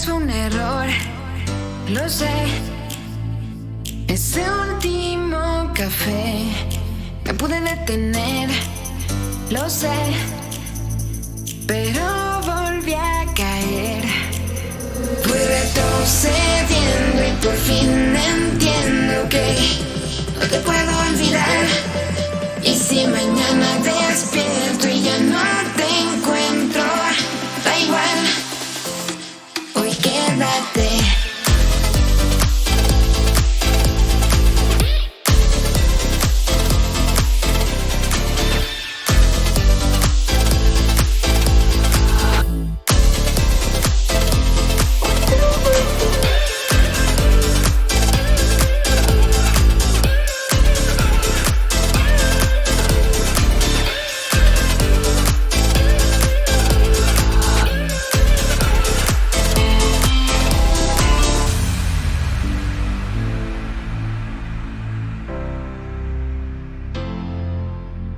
vez fue un error, lo sé. Ese último café me pude detener, lo sé. Pero volví a caer. Fui retrocediendo y por fin entiendo que no te puedo olvidar. Y si mañana despierto y ya no te encuentro, da igual, hoy quédate.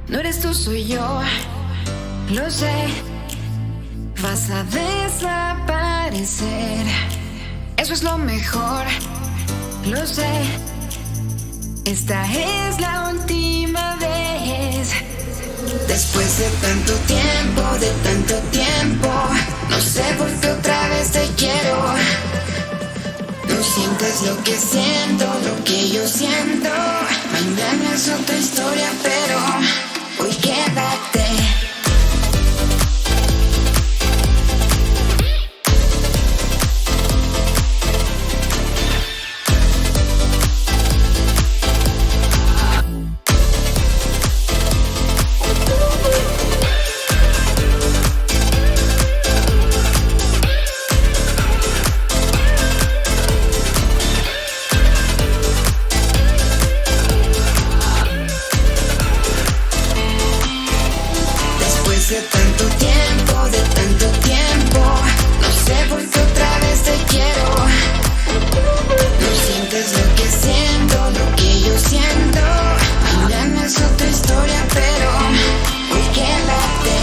No eres tú, soy yo, lo sé. Vas a desaparecer, eso es lo mejor, lo sé. Esta es la última vez. Después de tanto tiempo, no sé por qué otra vez te quiero. No sientes lo que siento, lo que yo siento. Mañana es otra historia, pero hoy quédate. De tanto tiempo, no sé por qué otra vez te quiero. No sientes lo que siento, lo que yo siento. Mañana es otra historia, pero hoy quédate.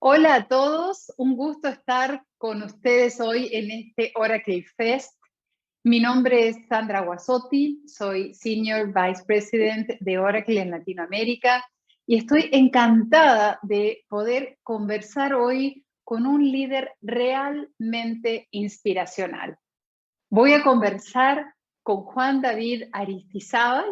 Hola a todos, un gusto estar con ustedes hoy en este Oracle Fest. Mi nombre es Sandra Guasotti, soy Senior Vice President de Oracle en Latinoamérica y estoy encantada de poder conversar hoy con un líder realmente inspiracional. Voy a conversar con Juan David Aristizábal.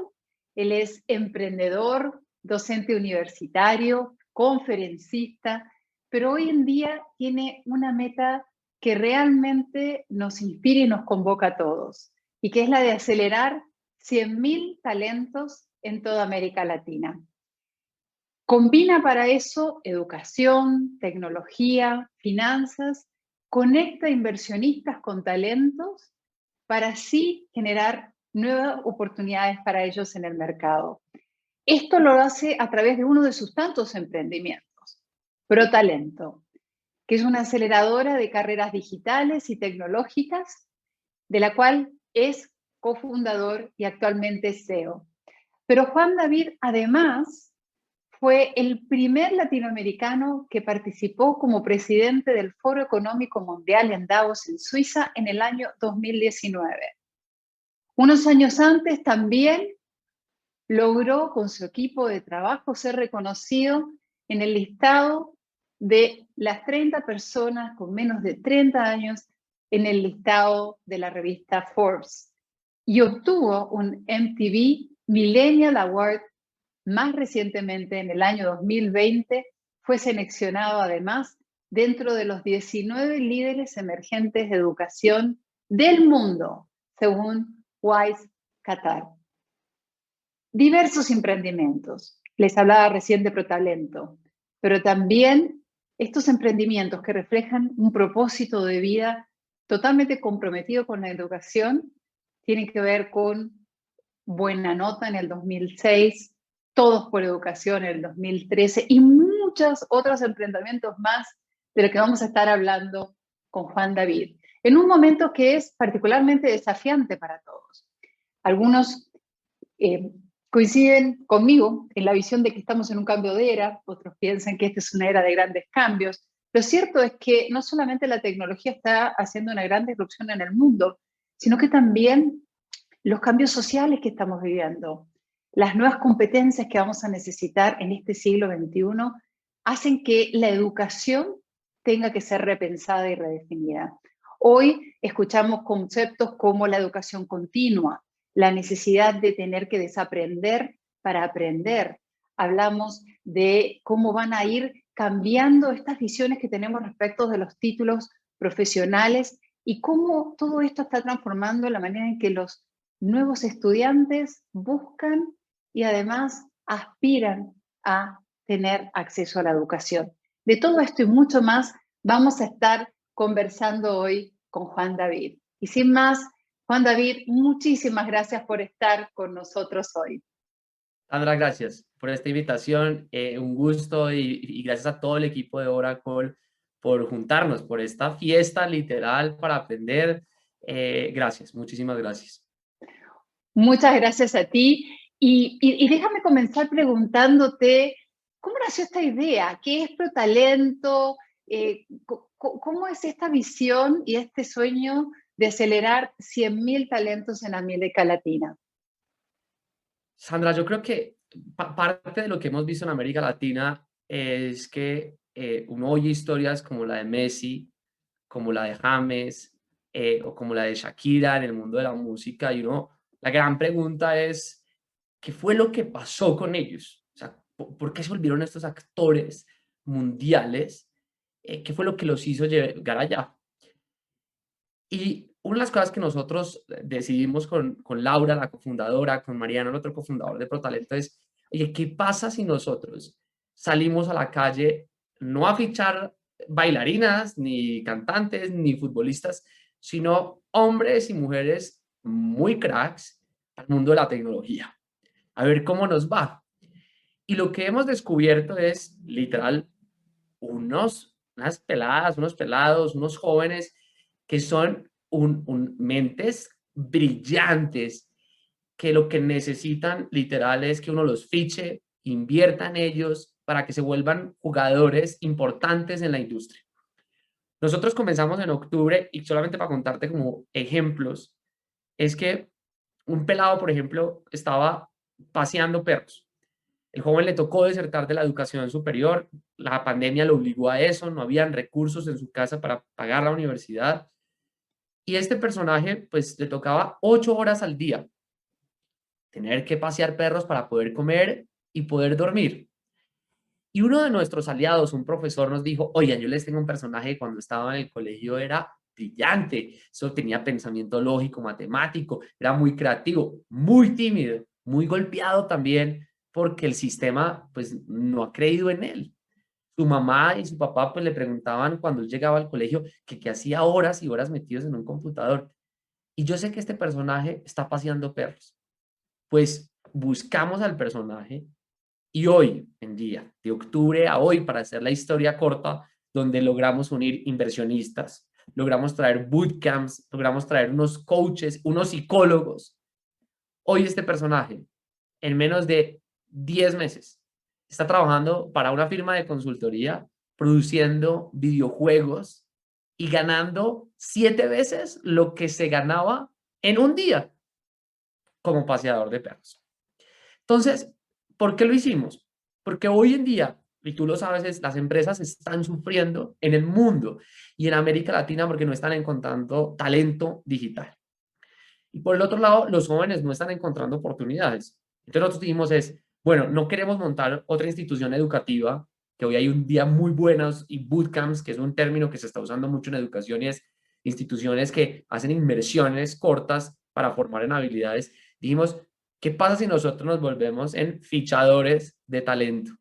Él es emprendedor, docente universitario, conferencista, pero hoy en día tiene una meta que realmente nos inspira y nos convoca a todos, y que es la de acelerar 100.000 talentos en toda América Latina. Combina para eso educación, tecnología, finanzas, conecta inversionistas con talentos para así generar nuevas oportunidades para ellos en el mercado. Esto lo hace a través de uno de sus tantos emprendimientos, ProTalento, que es una aceleradora de carreras digitales y tecnológicas, de la cual es cofundador y actualmente CEO. Pero Juan David, además, fue el primer latinoamericano que participó como presidente del Foro Económico Mundial en Davos, en Suiza, en el año 2019. Unos años antes también logró con su equipo de trabajo ser reconocido en el listado de las 30 personas con menos de 30 años en el listado de la revista Forbes y obtuvo un MTV Millennial Award. Más recientemente, en el año 2020, fue seleccionado además dentro de los 19 líderes emergentes de educación del mundo, según Wise Qatar. Diversos emprendimientos. Les hablaba recién de ProTalento, pero también estos emprendimientos que reflejan un propósito de vida totalmente comprometido con la educación tienen que ver con Buena Nota en el 2006, Todos por Educación en el 2013 y muchos otros emprendimientos más de lo que vamos a estar hablando con Juan David, en un momento que es particularmente desafiante para todos. Algunos coinciden conmigo en la visión de que estamos en un cambio de era, otros piensan que esta es una era de grandes cambios. Lo cierto es que no solamente la tecnología está haciendo una gran disrupción en el mundo, sino que también los cambios sociales que estamos viviendo, las nuevas competencias que vamos a necesitar en este siglo XXI, hacen que la educación tenga que ser repensada y redefinida. Hoy escuchamos conceptos como la educación continua, la necesidad de tener que desaprender para aprender. Hablamos de cómo van a ir cambiando estas visiones que tenemos respecto de los títulos profesionales y cómo todo esto está transformando la manera en que los nuevos estudiantes buscan y además aspiran a tener acceso a la educación. De todo esto y mucho más vamos a estar conversando hoy con Juan David. Y sin más, Juan David, muchísimas gracias por estar con nosotros hoy. Sandra, gracias por esta invitación, un gusto y gracias a todo el equipo de Oracle por juntarnos, por esta fiesta literal para aprender. Gracias, muchísimas gracias. Muchas gracias a ti y déjame comenzar preguntándote, ¿cómo nació esta idea? ¿Qué es ProTalento? ¿Cómo es esta visión y este sueño de acelerar 100.000 talentos en América Latina? Sandra, yo creo que parte de lo que hemos visto en América Latina es que uno oye historias como la de Messi, como la de James o como la de Shakira en el mundo de la música y la gran pregunta es, ¿qué fue lo que pasó con ellos? O sea, ¿por qué se volvieron estos actores mundiales? ¿Qué fue lo que los hizo llegar allá? Y una de las cosas que nosotros decidimos con Laura, la cofundadora, con Mariano, el otro cofundador de ProTalento, es, oye, ¿qué pasa si nosotros salimos a la calle no a fichar bailarinas, ni cantantes, ni futbolistas, sino hombres y mujeres muy cracks al mundo de la tecnología? A ver cómo nos va. Y lo que hemos descubierto es, literal, unas peladas, unos pelados, unos jóvenes que son mentes brillantes, que lo que necesitan literal es que uno los fiche, invierta en ellos para que se vuelvan jugadores importantes en la industria. Nosotros comenzamos en octubre y solamente para contarte como ejemplos, es que un pelado, por ejemplo, estaba paseando perros. El joven le tocó desertar de la educación superior, la pandemia lo obligó a eso, no habían recursos en su casa para pagar la universidad y este personaje pues le tocaba 8 horas al día tener que pasear perros para poder comer y poder dormir. Y uno de nuestros aliados, un profesor, nos dijo, oigan, yo les tengo un personaje que cuando estaba en el colegio era brillante, eso tenía pensamiento lógico, matemático, era muy creativo, muy tímido, muy golpeado también porque el sistema pues no ha creído en él. Su mamá y su papá pues le preguntaban cuando él llegaba al colegio que hacía horas y horas metidos en un computador. Y yo sé que este personaje está paseando perros. Pues buscamos al personaje y hoy en día, de octubre a hoy, para hacer la historia corta, donde logramos unir inversionistas, logramos traer bootcamps, logramos traer unos coaches, unos psicólogos. Hoy este personaje, en menos de 10 meses, está trabajando para una firma de consultoría, produciendo videojuegos y ganando 7 veces lo que se ganaba en un día como paseador de perros. Entonces, ¿por qué lo hicimos? Porque hoy en día, y tú lo sabes, las empresas están sufriendo en el mundo y en América Latina porque no están encontrando talento digital. Y por el otro lado, los jóvenes no están encontrando oportunidades. Entonces nosotros dijimos bueno, no queremos montar otra institución educativa, que hoy hay un día muy buenos y bootcamps, que es un término que se está usando mucho en educación y es instituciones que hacen inmersiones cortas para formar en habilidades. Dijimos, ¿qué pasa si nosotros nos volvemos en fichadores de talento?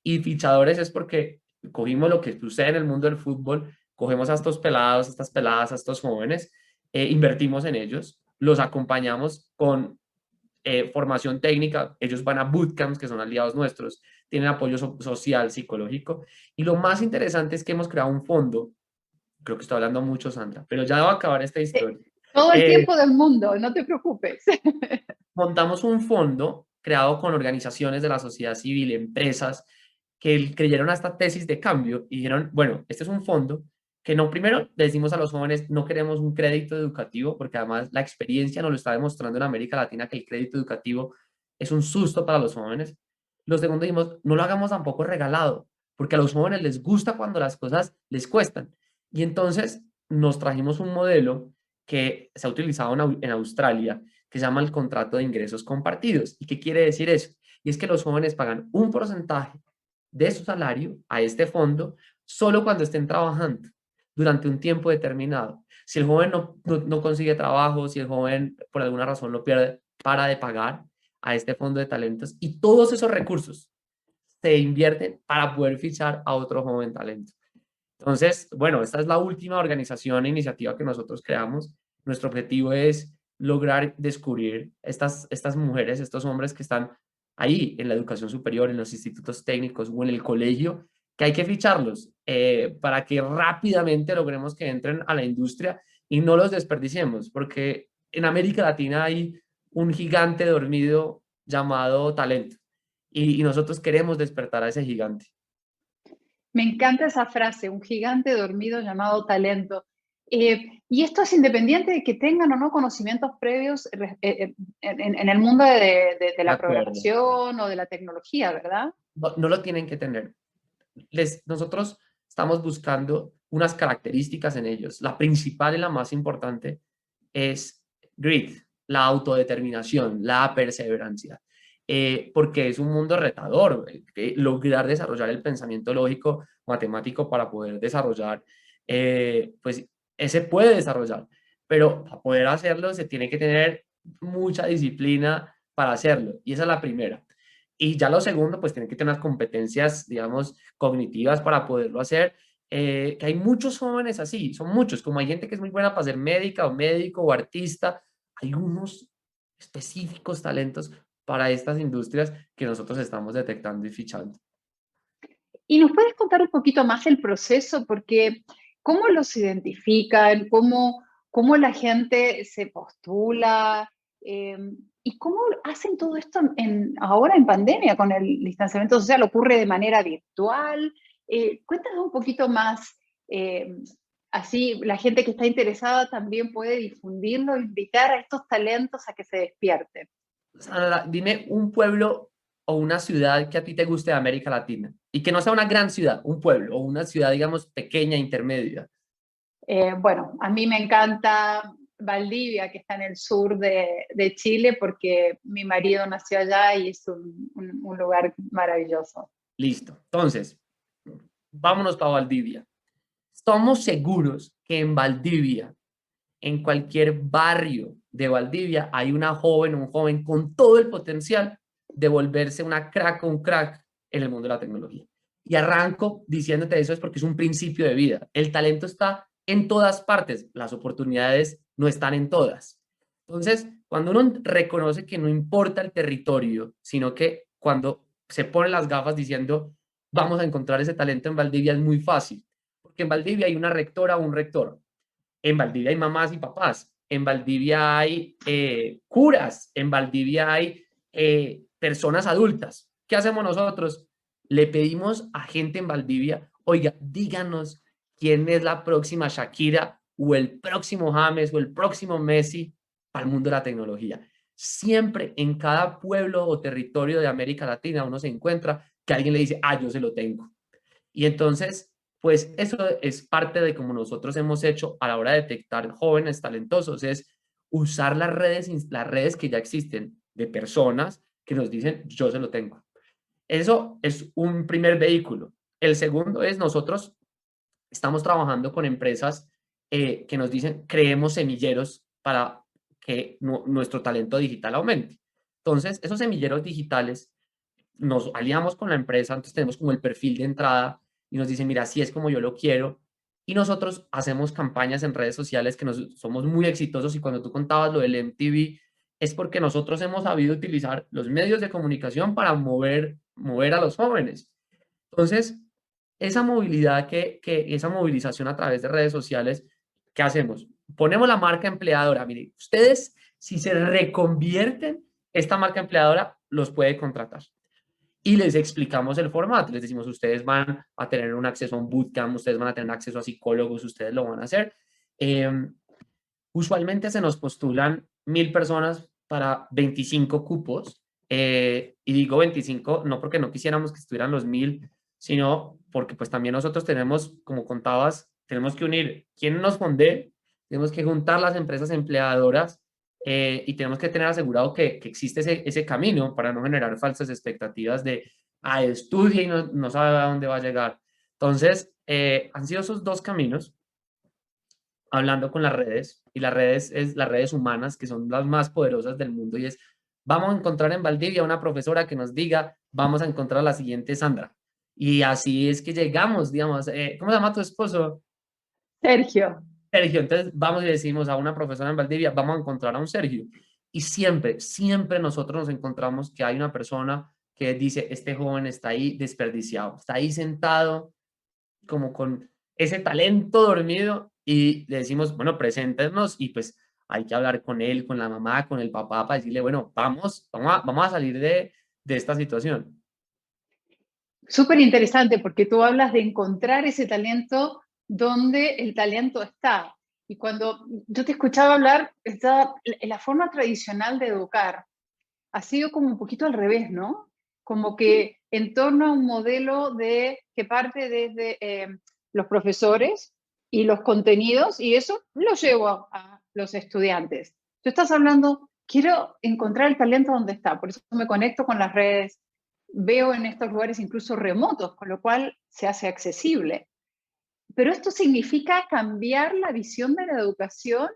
Y fichadores es porque cogimos lo que sucede en el mundo del fútbol, cogemos a estos pelados, a estas peladas, a estos jóvenes, invertimos en ellos, los acompañamos con formación técnica, ellos van a bootcamps que son aliados nuestros, tienen apoyo social, psicológico, y lo más interesante es que hemos creado un fondo, creo que estoy hablando mucho, Sandra, pero ya va a acabar esta historia. Todo el tiempo del mundo, no te preocupes. Montamos un fondo creado con organizaciones de la sociedad civil, empresas, que creyeron a esta tesis de cambio y dijeron, bueno, este es un fondo que no, primero le decimos a los jóvenes, no queremos un crédito educativo, porque además la experiencia nos lo está demostrando en América Latina que el crédito educativo es un susto para los jóvenes. Lo segundo dijimos, no lo hagamos tampoco regalado, porque a los jóvenes les gusta cuando las cosas les cuestan. Y entonces nos trajimos un modelo que se ha utilizado en Australia, que se llama el contrato de ingresos compartidos. ¿Y qué quiere decir eso? Y es que los jóvenes pagan un porcentaje de su salario a este fondo solo cuando estén trabajando durante un tiempo determinado. Si el joven no consigue trabajo, si el joven por alguna razón lo pierde, para de pagar a este fondo de talentos y todos esos recursos se invierten para poder fichar a otro joven talento. Entonces, bueno, esta es la última organización e iniciativa que nosotros creamos. Nuestro objetivo es lograr descubrir estas mujeres, estos hombres que están ahí en la educación superior, en los institutos técnicos o en el colegio, que hay que ficharlos para que rápidamente logremos que entren a la industria y no los desperdiciemos, porque en América Latina hay un gigante dormido llamado talento y nosotros queremos despertar a ese gigante. Me encanta esa frase, un gigante dormido llamado talento. Y esto es independiente de que tengan o no conocimientos previos en el mundo de De la acuerdo. programación o de la tecnología, ¿verdad? No lo tienen que tener. Nosotros estamos buscando unas características en ellos. La principal y la más importante es grit, la autodeterminación, la perseverancia, porque es un mundo retador, lograr desarrollar el pensamiento lógico matemático para poder desarrollar, pues ese puede desarrollar, pero para poder hacerlo se tiene que tener mucha disciplina para hacerlo, y esa es la primera. Y ya lo segundo, pues tienen que tener unas competencias, digamos, cognitivas para poderlo hacer. Que hay muchos jóvenes así, son muchos, como hay gente que es muy buena para ser médica o médico o artista, hay unos específicos talentos para estas industrias que nosotros estamos detectando y fichando. ¿Y nos puedes contar un poquito más el proceso? Porque ¿cómo los identifican? ¿Cómo la gente se postula? ¿Y cómo hacen todo esto ahora en pandemia con el distanciamiento social? ¿Ocurre de manera virtual? Cuéntanos un poquito más. Así la gente que está interesada también puede difundirlo, invitar a estos talentos a que se despierten. Sandra, dime un pueblo o una ciudad que a ti te guste de América Latina y que no sea una gran ciudad, un pueblo o una ciudad, digamos, pequeña, intermedia. Bueno, a mí me encanta Valdivia, que está en el sur de Chile, porque mi marido nació allá y es un lugar maravilloso. Listo. Entonces, vámonos para Valdivia. Estamos seguros que en Valdivia, en cualquier barrio de Valdivia, hay una joven o un joven con todo el potencial de volverse una crack o un crack en el mundo de la tecnología. Y arranco diciéndote eso es porque es un principio de vida. El talento está en todas partes, las oportunidades no están en todas. Entonces, cuando uno reconoce que no importa el territorio, sino que cuando se pone las gafas diciendo vamos a encontrar ese talento en Valdivia es muy fácil, porque en Valdivia hay una rectora o un rector, en Valdivia hay mamás y papás, en Valdivia hay curas, en Valdivia hay personas adultas. ¿Qué hacemos nosotros? Le pedimos a gente en Valdivia, oiga, díganos quién es la próxima Shakira o el próximo James o el próximo Messi para el mundo de la tecnología. siempre en cada pueblo o territorio de América Latina uno se encuentra que alguien le dice, ah, yo se lo tengo. Y entonces, pues eso es parte de cómo nosotros hemos hecho a la hora de detectar jóvenes talentosos, es usar las redes que ya existen de personas que nos dicen, yo se lo tengo. Eso es un primer vehículo. El segundo es nosotros estamos trabajando con empresas que nos dicen, creemos semilleros para que nuestro talento digital aumente. Entonces, esos semilleros digitales nos aliamos con la empresa, entonces tenemos como el perfil de entrada y nos dicen, mira, así es como yo lo quiero. Y nosotros hacemos campañas en redes sociales que somos muy exitosos y cuando tú contabas lo del MTV, es porque nosotros hemos sabido utilizar los medios de comunicación para mover a los jóvenes. Entonces, esa movilidad esa movilización a través de redes sociales, ¿qué hacemos? Ponemos la marca empleadora. Mire, ustedes, si se reconvierten, esta marca empleadora los puede contratar y les explicamos el formato. Les decimos, ustedes van a tener un acceso a un bootcamp, ustedes van a tener acceso a psicólogos, ustedes lo van a hacer. Usualmente se nos postulan 1000 personas para 25 cupos. Y digo 25 no porque no quisiéramos que estuvieran los 1000, sino porque pues también nosotros tenemos, como contabas, tenemos que unir quién nos fonde, tenemos que juntar las empresas empleadoras y tenemos que tener asegurado que existe ese camino para no generar falsas expectativas de, estudia y no sabe a dónde va a llegar. Entonces, han sido esos dos caminos hablando con las redes, y las redes es las redes humanas, que son las más poderosas del mundo, y es, vamos a encontrar en Valdivia una profesora que nos diga, vamos a encontrar a la siguiente Sandra. Y así es que llegamos, digamos, ¿cómo se llama tu esposo? Sergio. Sergio. Entonces vamos y decimos a una profesora en Valdivia, vamos a encontrar a un Sergio. Y siempre, siempre nosotros nos encontramos que hay una persona que dice, este joven está ahí desperdiciado, está ahí sentado como con ese talento dormido y le decimos, bueno, preséntenos y pues hay que hablar con él, con la mamá, con el papá para decirle, bueno, vamos a salir de esta situación. Súper interesante porque tú hablas de encontrar ese talento donde el talento está. Y cuando yo te escuchaba hablar, la forma tradicional de educar ha sido como un poquito al revés, ¿no? Como que en torno a un modelo que parte desde los profesores y los contenidos, y eso lo llevo a los estudiantes. Tú estás hablando, quiero encontrar el talento donde está, por eso me conecto con las redes, veo en estos lugares incluso remotos, con lo cual se hace accesible. Pero esto significa cambiar la visión de la educación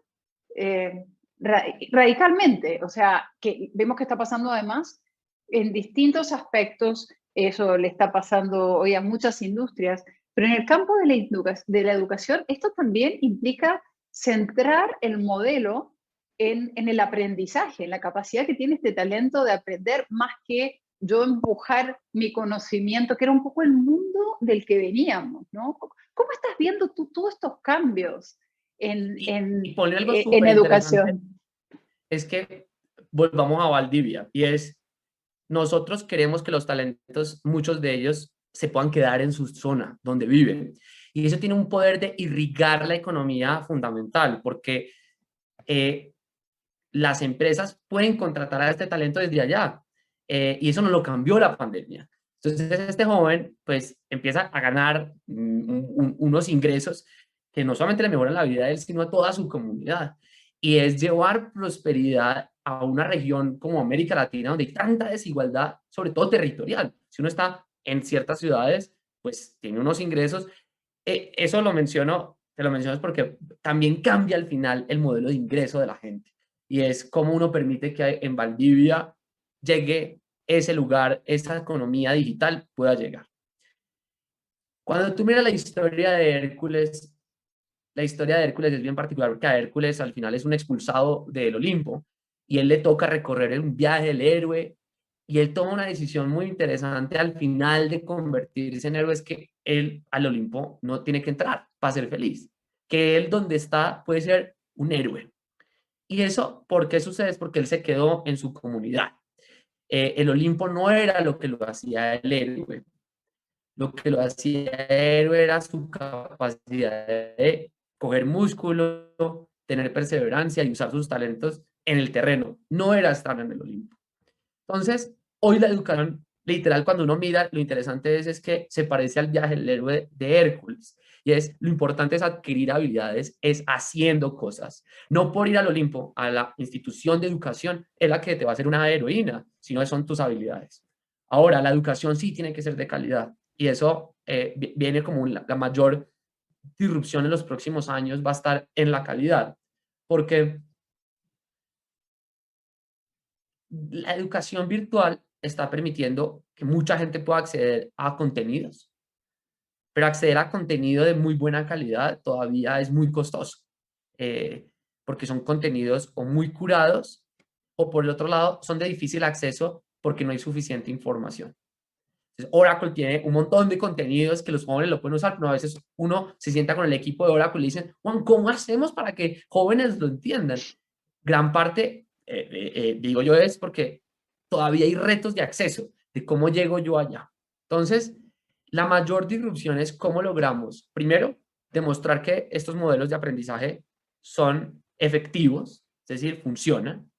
eh, radicalmente. O sea, que vemos que está pasando además en distintos aspectos. Eso le está pasando hoy a muchas industrias. Pero en el campo de la educación, esto también implica centrar el modelo en el aprendizaje, en la capacidad que tiene este talento de aprender más que yo empujar mi conocimiento, que era un poco el mundo del que veníamos, ¿no? ¿Cómo estás viendo tú todos estos cambios Y poner algo en súper interesante educación? es que volvamos a Valdivia y es, nosotros queremos que los talentos, muchos de ellos, se puedan quedar en su zona donde viven. Y eso tiene un poder de irrigar la economía fundamental, porque las empresas pueden contratar a este talento desde allá. Y eso no lo cambió la pandemia. Entonces, este joven, pues, empieza a ganar unos ingresos que no solamente le mejoran la vida a él, sino a toda su comunidad. Y es llevar prosperidad a una región como América Latina, donde hay tanta desigualdad, sobre todo territorial. Si uno está en ciertas ciudades, pues tiene unos ingresos. Eso te lo menciono porque también cambia al final el modelo de ingreso de la gente y es cómo uno permite que en Valdivia llegue ese lugar, esa economía digital pueda llegar. Cuando tú miras la historia de Hércules, la historia de Hércules es bien particular porque a Hércules al final es un expulsado del Olimpo y él le toca recorrer un viaje del héroe y él toma una decisión muy interesante al final de convertirse en héroe, es que él al Olimpo no tiene que entrar para ser feliz, que él donde está puede ser un héroe. ¿Y eso por qué sucede? Es porque él se quedó en su comunidad. El Olimpo no era lo que lo hacía el héroe. Lo que lo hacía héroe era su capacidad de coger músculo, tener perseverancia y usar sus talentos en el terreno, no era estar en el Olimpo. Entonces, hoy la educación, literal, cuando uno mira, lo interesante es que se parece al viaje del héroe de Hércules. Y es, lo importante es adquirir habilidades, es haciendo cosas. No por ir al Olimpo, a la institución de educación, es la que te va a hacer una heroína, sino son tus habilidades. Ahora, la educación sí tiene que ser de calidad. Y eso viene como la mayor disrupción en los próximos años va a estar en la calidad. Porque la educación virtual está permitiendo que mucha gente pueda acceder a contenidos, pero acceder a contenido de muy buena calidad todavía es muy costoso, porque son contenidos o muy curados o por el otro lado son de difícil acceso porque no hay suficiente información. Entonces, Oracle tiene un montón de contenidos que los jóvenes lo pueden usar, pero a veces uno se sienta con el equipo de Oracle y le dicen, Juan, ¿cómo hacemos para que jóvenes lo entiendan? Gran parte, digo yo, es porque todavía hay retos de acceso, de cómo llego yo allá. Entonces, la mayor disrupción es cómo logramos, primero, demostrar que estos modelos de aprendizaje son efectivos, es decir, funcionan.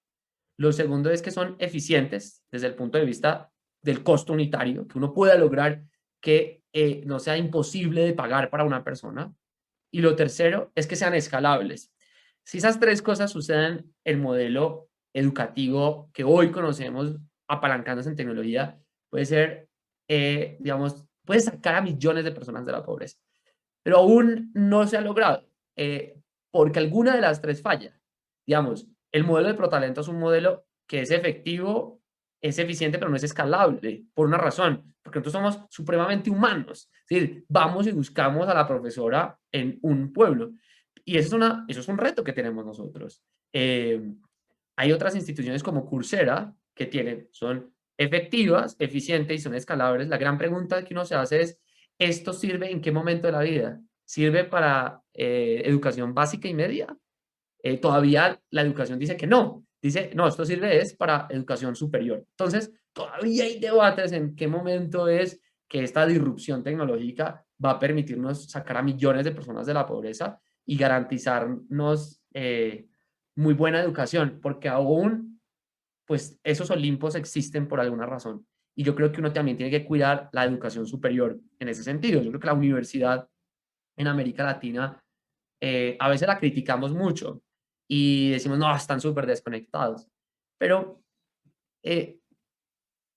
Lo segundo es que son eficientes desde el punto de vista del costo unitario, que uno pueda lograr que no sea imposible de pagar para una persona. Y lo tercero es que sean escalables. Si esas tres cosas suceden, el modelo educativo que hoy conocemos apalancándose en tecnología puede ser, digamos, puede sacar a millones de personas de la pobreza. Pero aún no se ha logrado, porque alguna de las tres falla. Digamos, el modelo de Protalento es un modelo que es efectivo, es eficiente, pero no es escalable, por una razón, porque nosotros somos supremamente humanos. Es decir, vamos y buscamos a la profesora en un pueblo. Y eso es un reto que tenemos nosotros. Hay otras instituciones como Coursera que son efectivas, eficientes y son escalables. La gran pregunta que uno se hace es, ¿esto sirve en qué momento de la vida? ¿Sirve para educación básica y media? Todavía la educación dice que no. Dice, no, esto sirve es para educación superior. Entonces, todavía hay debates en qué momento es que esta disrupción tecnológica va a permitirnos sacar a millones de personas de la pobreza y garantizarnos muy buena educación, porque aún, pues, esos Olimpos existen por alguna razón. Y yo creo que uno también tiene que cuidar la educación superior en ese sentido. Yo creo que la universidad en América Latina a veces la criticamos mucho y decimos, no, están súper desconectados. Pero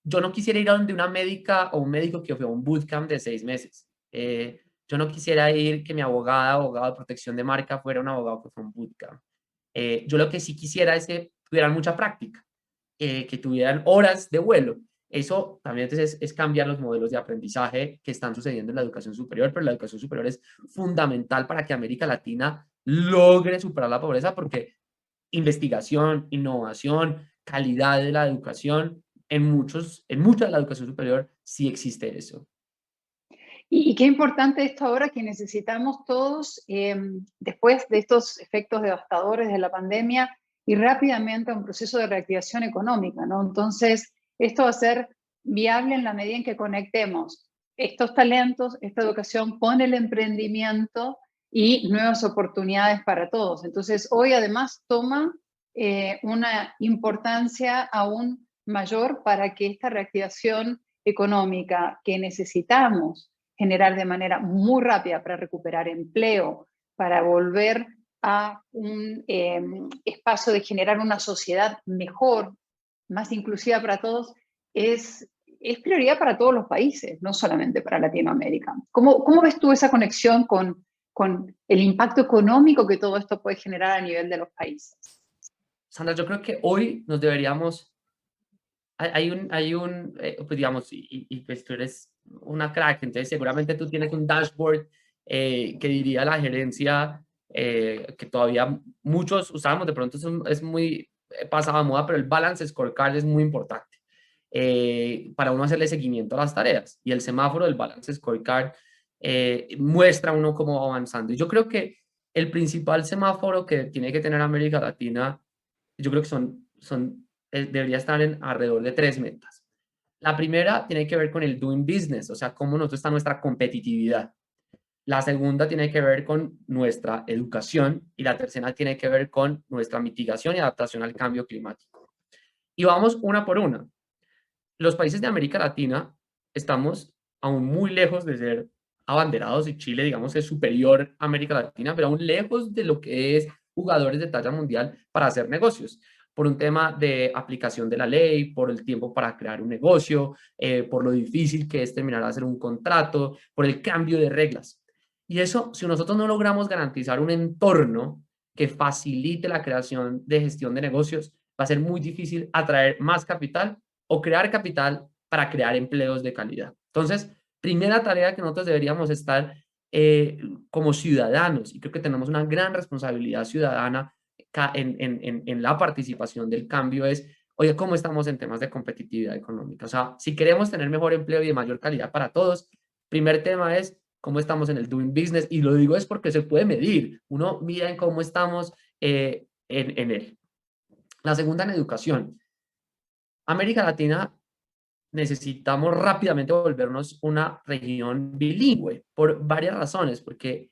yo no quisiera ir a donde una médica o un médico que fue a un bootcamp de 6 meses. Yo no quisiera ir que mi abogado de protección de marca fuera un abogado que fue a un bootcamp. Yo lo que sí quisiera es que tuvieran mucha práctica, que tuvieran horas de vuelo. Eso también entonces es cambiar los modelos de aprendizaje que están sucediendo en la educación superior, pero la educación superior es fundamental para que América Latina logre superar la pobreza porque investigación, innovación, calidad de la educación, en mucha de la educación superior sí existe eso. Y qué importante esto ahora que necesitamos todos, después de estos efectos devastadores de la pandemia, y rápidamente a un proceso de reactivación económica, ¿no? Entonces, esto va a ser viable en la medida en que conectemos estos talentos, esta educación con el emprendimiento y nuevas oportunidades para todos. Entonces, hoy además toma una importancia aún mayor para que esta reactivación económica que necesitamos generar de manera muy rápida para recuperar empleo, para volver a un espacio de generar una sociedad mejor, más inclusiva para todos, es prioridad para todos los países, no solamente para Latinoamérica. ¿Cómo ves tú esa conexión con el impacto económico que todo esto puede generar a nivel de los países? Sandra, yo creo que hoy nos deberíamos pues digamos, pues tú eres una crack, entonces seguramente tú tienes un dashboard que diría la gerencia que todavía muchos usamos, de pronto es muy pasado de moda, pero el balance scorecard es muy importante para uno hacerle seguimiento a las tareas y el semáforo del balance scorecard muestra a uno cómo va avanzando. Y yo creo que el principal semáforo que tiene que tener América Latina, yo creo que debería estar en alrededor de 3 metas. La primera tiene que ver con el doing business, o sea, cómo nosotros está nuestra competitividad. La segunda tiene que ver con nuestra educación y la tercera tiene que ver con nuestra mitigación y adaptación al cambio climático. Y vamos una por una. Los países de América Latina estamos aún muy lejos de ser abanderados y Chile, digamos, es superior a América Latina, pero aún lejos de lo que es jugadores de talla mundial para hacer negocios, por un tema de aplicación de la ley, por el tiempo para crear un negocio, por lo difícil que es terminar de hacer un contrato, por el cambio de reglas. Y eso, si nosotros no logramos garantizar un entorno que facilite la creación de gestión de negocios, va a ser muy difícil atraer más capital o crear capital para crear empleos de calidad. Entonces, primera tarea que nosotros deberíamos estar como ciudadanos, y creo que tenemos una gran responsabilidad ciudadana en la participación del cambio, es, oye, ¿cómo estamos en temas de competitividad económica? O sea, si queremos tener mejor empleo y de mayor calidad para todos, primer tema es cómo estamos en el doing business, y lo digo es porque se puede medir. Uno mira en cómo estamos en él. La segunda, en educación. América Latina necesitamos rápidamente volvernos una región bilingüe por varias razones, porque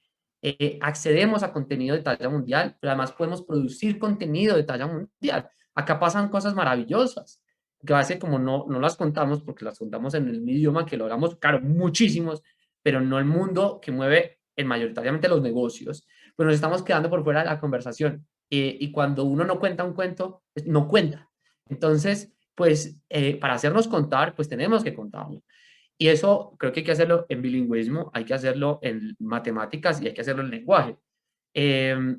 accedemos a contenido de talla mundial, pero además podemos producir contenido de talla mundial. Acá pasan cosas maravillosas, que a veces como no las contamos, porque las contamos en el idioma que logramos, claro, muchísimos, pero no el mundo que mueve mayoritariamente los negocios, pues nos estamos quedando por fuera de la conversación. Y cuando uno no cuenta un cuento, pues, no cuenta. Entonces, pues para hacernos contar, pues tenemos que contarlo. Y eso creo que hay que hacerlo en bilingüismo, hay que hacerlo en matemáticas y hay que hacerlo en lenguaje. Eh,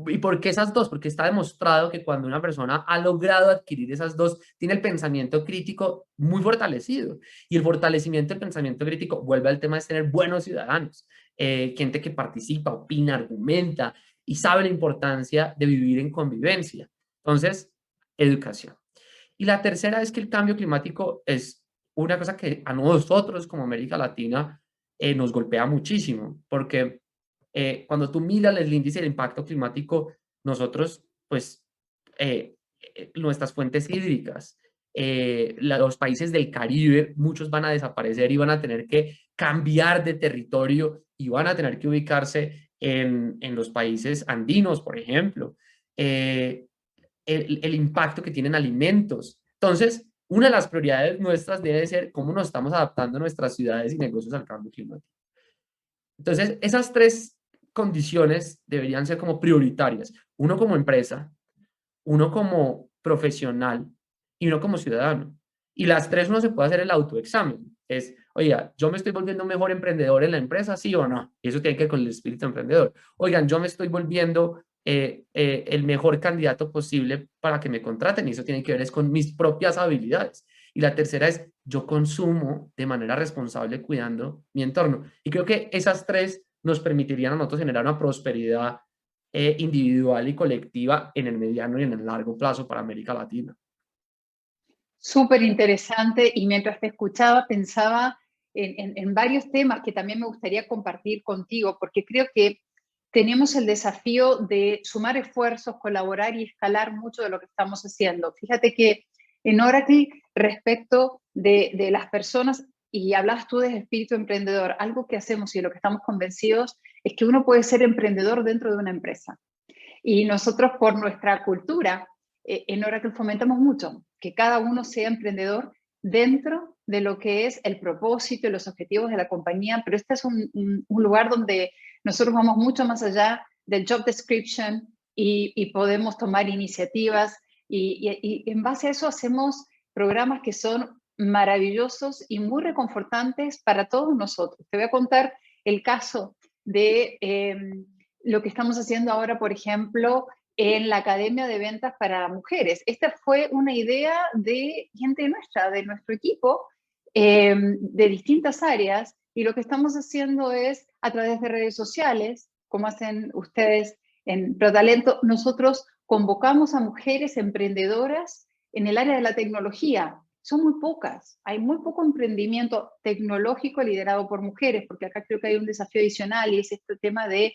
¿Y por qué esas dos? Porque está demostrado que cuando una persona ha logrado adquirir esas dos, tiene el pensamiento crítico muy fortalecido. Y el fortalecimiento del pensamiento crítico vuelve al tema de tener buenos ciudadanos, gente que participa, opina, argumenta y sabe la importancia de vivir en convivencia. Entonces, educación. Y la tercera es que el cambio climático es una cosa que a nosotros como América Latina nos golpea muchísimo, porque cuando tú miras el índice de impacto climático, nosotros, pues, nuestras fuentes hídricas, los países del Caribe, muchos van a desaparecer y van a tener que cambiar de territorio y van a tener que ubicarse en los países andinos, por ejemplo. Eh, el impacto que tienen alimentos. Entonces, una de las prioridades nuestras debe ser cómo nos estamos adaptando a nuestras ciudades y negocios al cambio climático. Entonces, esas tres condiciones deberían ser como prioritarias. Uno como empresa, uno como profesional y uno como ciudadano. Y las tres uno se puede hacer el autoexamen. Es, oiga, ¿yo me estoy volviendo un mejor emprendedor en la empresa, sí o no? Y eso tiene que ver con el espíritu emprendedor. Oigan, yo me estoy volviendo el mejor candidato posible para que me contraten y eso tiene que ver es con mis propias habilidades. Y la tercera es, yo consumo de manera responsable cuidando mi entorno. Y creo que esas tres nos permitirían a nosotros generar una prosperidad individual y colectiva en el mediano y en el largo plazo para América Latina. Súper interesante, y mientras te escuchaba pensaba en varios temas que también me gustaría compartir contigo, porque creo que tenemos el desafío de sumar esfuerzos, colaborar y escalar mucho de lo que estamos haciendo. Fíjate que en Oracle, respecto de las personas, y hablas tú de espíritu emprendedor, algo que hacemos y de lo que estamos convencidos es que uno puede ser emprendedor dentro de una empresa. Y nosotros, por nuestra cultura, en Oracle fomentamos mucho que cada uno sea emprendedor dentro de lo que es el propósito y los objetivos de la compañía, pero este es un lugar donde nosotros vamos mucho más allá del job description y podemos tomar iniciativas y en base a eso hacemos programas que son maravillosos y muy reconfortantes para todos nosotros. Te voy a contar el caso de lo que estamos haciendo ahora, por ejemplo, en la Academia de Ventas para Mujeres. Esta fue una idea de gente nuestra, de nuestro equipo, de distintas áreas, y lo que estamos haciendo es, a través de redes sociales, como hacen ustedes en ProTalento, nosotros convocamos a mujeres emprendedoras en el área de la tecnología. Son muy pocas, hay muy poco emprendimiento tecnológico liderado por mujeres, porque acá creo que hay un desafío adicional y es este tema de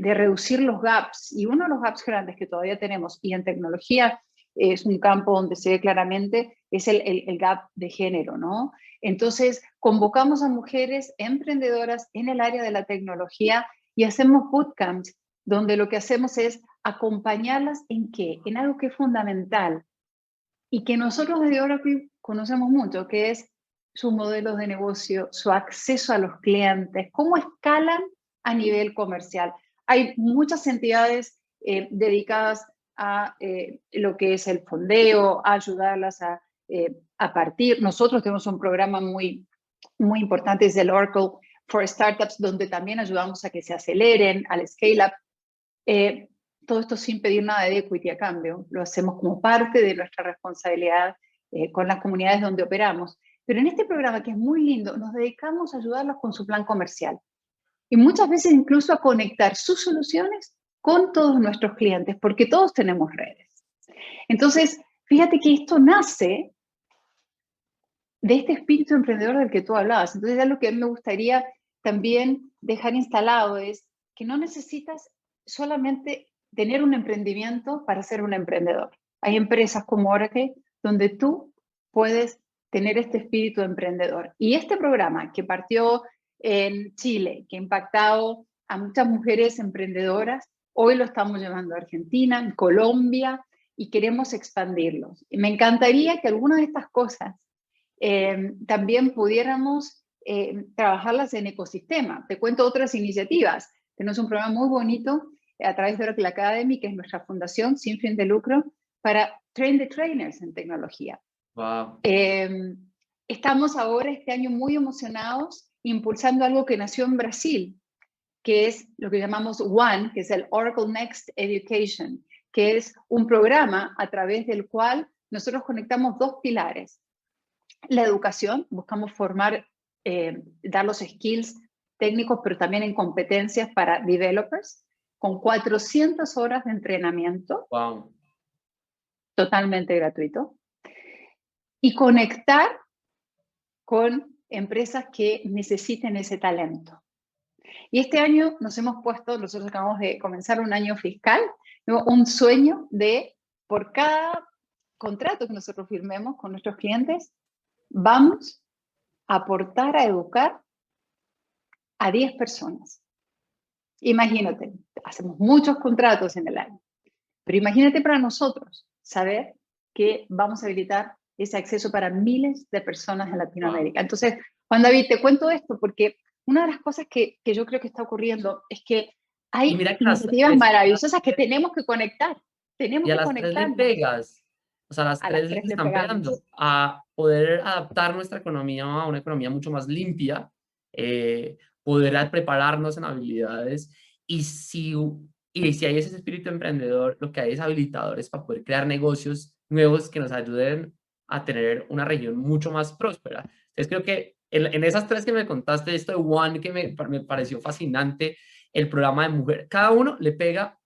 reducir los gaps. Y uno de los gaps grandes que todavía tenemos, y en tecnología es un campo donde se ve claramente, es el gap de género, ¿no? Entonces, convocamos a mujeres emprendedoras en el área de la tecnología y hacemos bootcamps, donde lo que hacemos es acompañarlas en qué, en algo que es fundamental y que nosotros desde Oracle conocemos mucho, que es su modelo de negocio, su acceso a los clientes, cómo escalan a nivel comercial. Hay muchas entidades dedicadas a lo que es el fondeo, a ayudarlas a partir. Nosotros tenemos un programa muy importante, es el Oracle for Startups, donde también ayudamos a que se aceleren, al scale-up. Todo esto sin pedir nada de equity a cambio. Lo hacemos como parte de nuestra responsabilidad con las comunidades donde operamos. Pero en este programa, que es muy lindo, nos dedicamos a ayudarlos con su plan comercial. Y muchas veces incluso a conectar sus soluciones con todos nuestros clientes, porque todos tenemos redes. Entonces, fíjate que esto nace de este espíritu emprendedor del que tú hablabas. Entonces, lo que a mí me gustaría también dejar instalado es que no necesitas solamente tener un emprendimiento para ser un emprendedor. Hay empresas como Oracle donde tú puedes tener este espíritu emprendedor. Y este programa que partió en Chile, que ha impactado a muchas mujeres emprendedoras, hoy lo estamos llevando a Argentina, en Colombia, y queremos expandirlo. Y me encantaría que algunas de estas cosas también pudiéramos trabajarlas en ecosistema. Te cuento otras iniciativas. Tenemos un programa muy bonito a través de Oracle Academy, que es nuestra fundación sin fin de lucro, para train the trainers en tecnología. Wow. Estamos ahora, este año, muy emocionados, impulsando algo que nació en Brasil, que es lo que llamamos ONE, que es el Oracle Next Education, que es un programa a través del cual nosotros conectamos dos pilares. La educación, buscamos formar, dar los skills técnicos, pero también en competencias para developers, con 400 horas de entrenamiento, Wow. totalmente gratuito, y conectar con empresas que necesiten ese talento. Y este año nos hemos puesto, nosotros acabamos de comenzar un año fiscal, un sueño de, por cada contrato que nosotros firmemos con nuestros clientes, vamos a aportar a educar a 10 personas. Imagínate, hacemos muchos contratos en el año, pero imagínate para nosotros saber que vamos a habilitar ese acceso para miles de personas en Latinoamérica. Wow. Entonces, Juan David, te cuento esto porque una de las cosas que yo creo que está ocurriendo es que Y hay mira que iniciativas maravillosas que tenemos que conectar. Tenemos y a que las tres le conectarnos. pegas. O sea, las A las tres les tres le están pegamos. pegando a poder adaptar nuestra economía a una economía mucho más limpia, poder prepararnos en habilidades. Y si hay ese espíritu emprendedor, lo que hay es habilitadores para poder crear negocios nuevos que nos ayuden a tener una región mucho más próspera. Entonces creo que en esas tres que me contaste, esto de One, que me pareció fascinante, el programa de mujer, cada uno le pega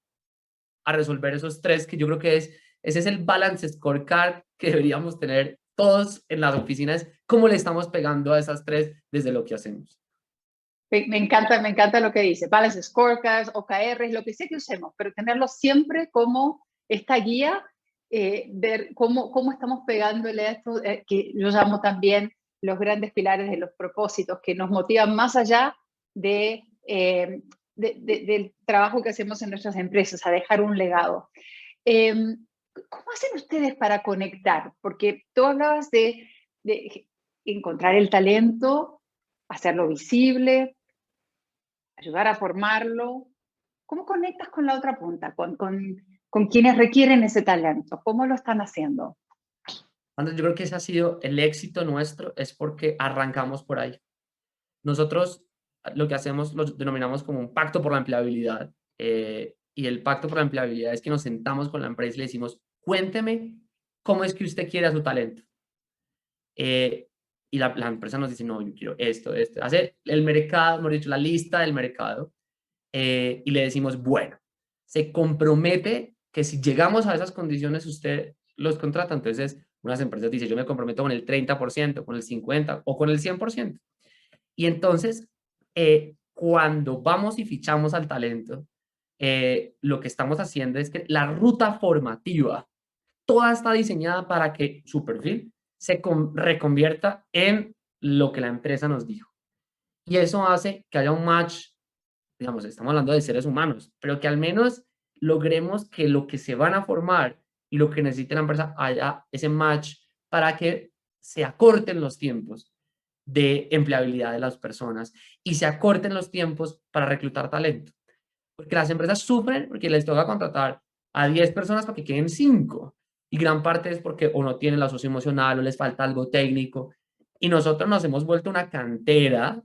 a resolver esos tres, que yo creo que ese es el balance scorecard que deberíamos tener todos en las oficinas, cómo le estamos pegando a esas tres desde lo que hacemos. Me encanta lo que dice. Balance Scorecards, OKRs, lo que sea que usemos, pero tenerlo siempre como esta guía, ver cómo estamos pegándole a esto, que yo llamo también los grandes pilares de los propósitos, que nos motivan más allá del trabajo que hacemos en nuestras empresas, a dejar un legado. ¿Cómo hacen ustedes para conectar? Porque tú hablabas de encontrar el talento, hacerlo visible, ayudar a formarlo. ¿Cómo conectas con la otra punta, con quienes requieren ese talento? ¿Cómo lo están haciendo? Yo creo que ese ha sido el éxito nuestro, es porque arrancamos por ahí. Nosotros lo que hacemos lo denominamos como un pacto por la empleabilidad. Y el pacto por la empleabilidad es que nos sentamos con la empresa y le decimos, cuénteme cómo es que usted quiere a su talento. Y la empresa nos dice, no, yo quiero esto. Hace el mercado, hemos dicho, la lista del mercado. Y le decimos, bueno, se compromete que si llegamos a esas condiciones usted los contrata. Entonces, unas empresas dicen, yo me comprometo con el 30%, con el 50% o con el 100%. Y entonces, cuando vamos y fichamos al talento, lo que estamos haciendo es que la ruta formativa, toda está diseñada para que su perfil se reconvierta en lo que la empresa nos dijo. Y eso hace que haya un match, digamos, estamos hablando de seres humanos, pero que al menos logremos que lo que se van a formar y lo que necesita la empresa haya ese match para que se acorten los tiempos de empleabilidad de las personas y se acorten los tiempos para reclutar talento. Porque las empresas sufren porque les toca contratar a 10 personas para que queden 5. Y gran parte es porque o no tienen la socioemocional o les falta algo técnico. Y nosotros nos hemos vuelto una cantera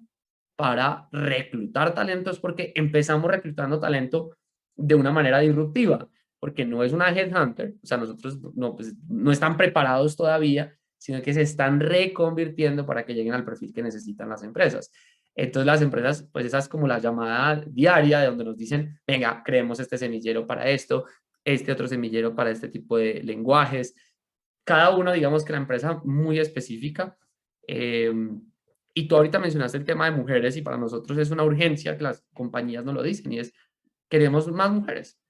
para reclutar talentos porque empezamos reclutando talento de una manera disruptiva, porque no es una headhunter, o sea, nosotros no, pues, no están preparados todavía, sino que se están reconvirtiendo para que lleguen al perfil que necesitan las empresas. Entonces las empresas, pues esa es como la llamada diaria de donde nos dicen, venga, creemos este semillero para esto, este otro semillero para este tipo de lenguajes. Cada uno, digamos que la empresa muy específica. Y tú ahorita mencionaste el tema de mujeres y para nosotros es una urgencia que las compañías nos lo dicen y es, queremos más mujeres,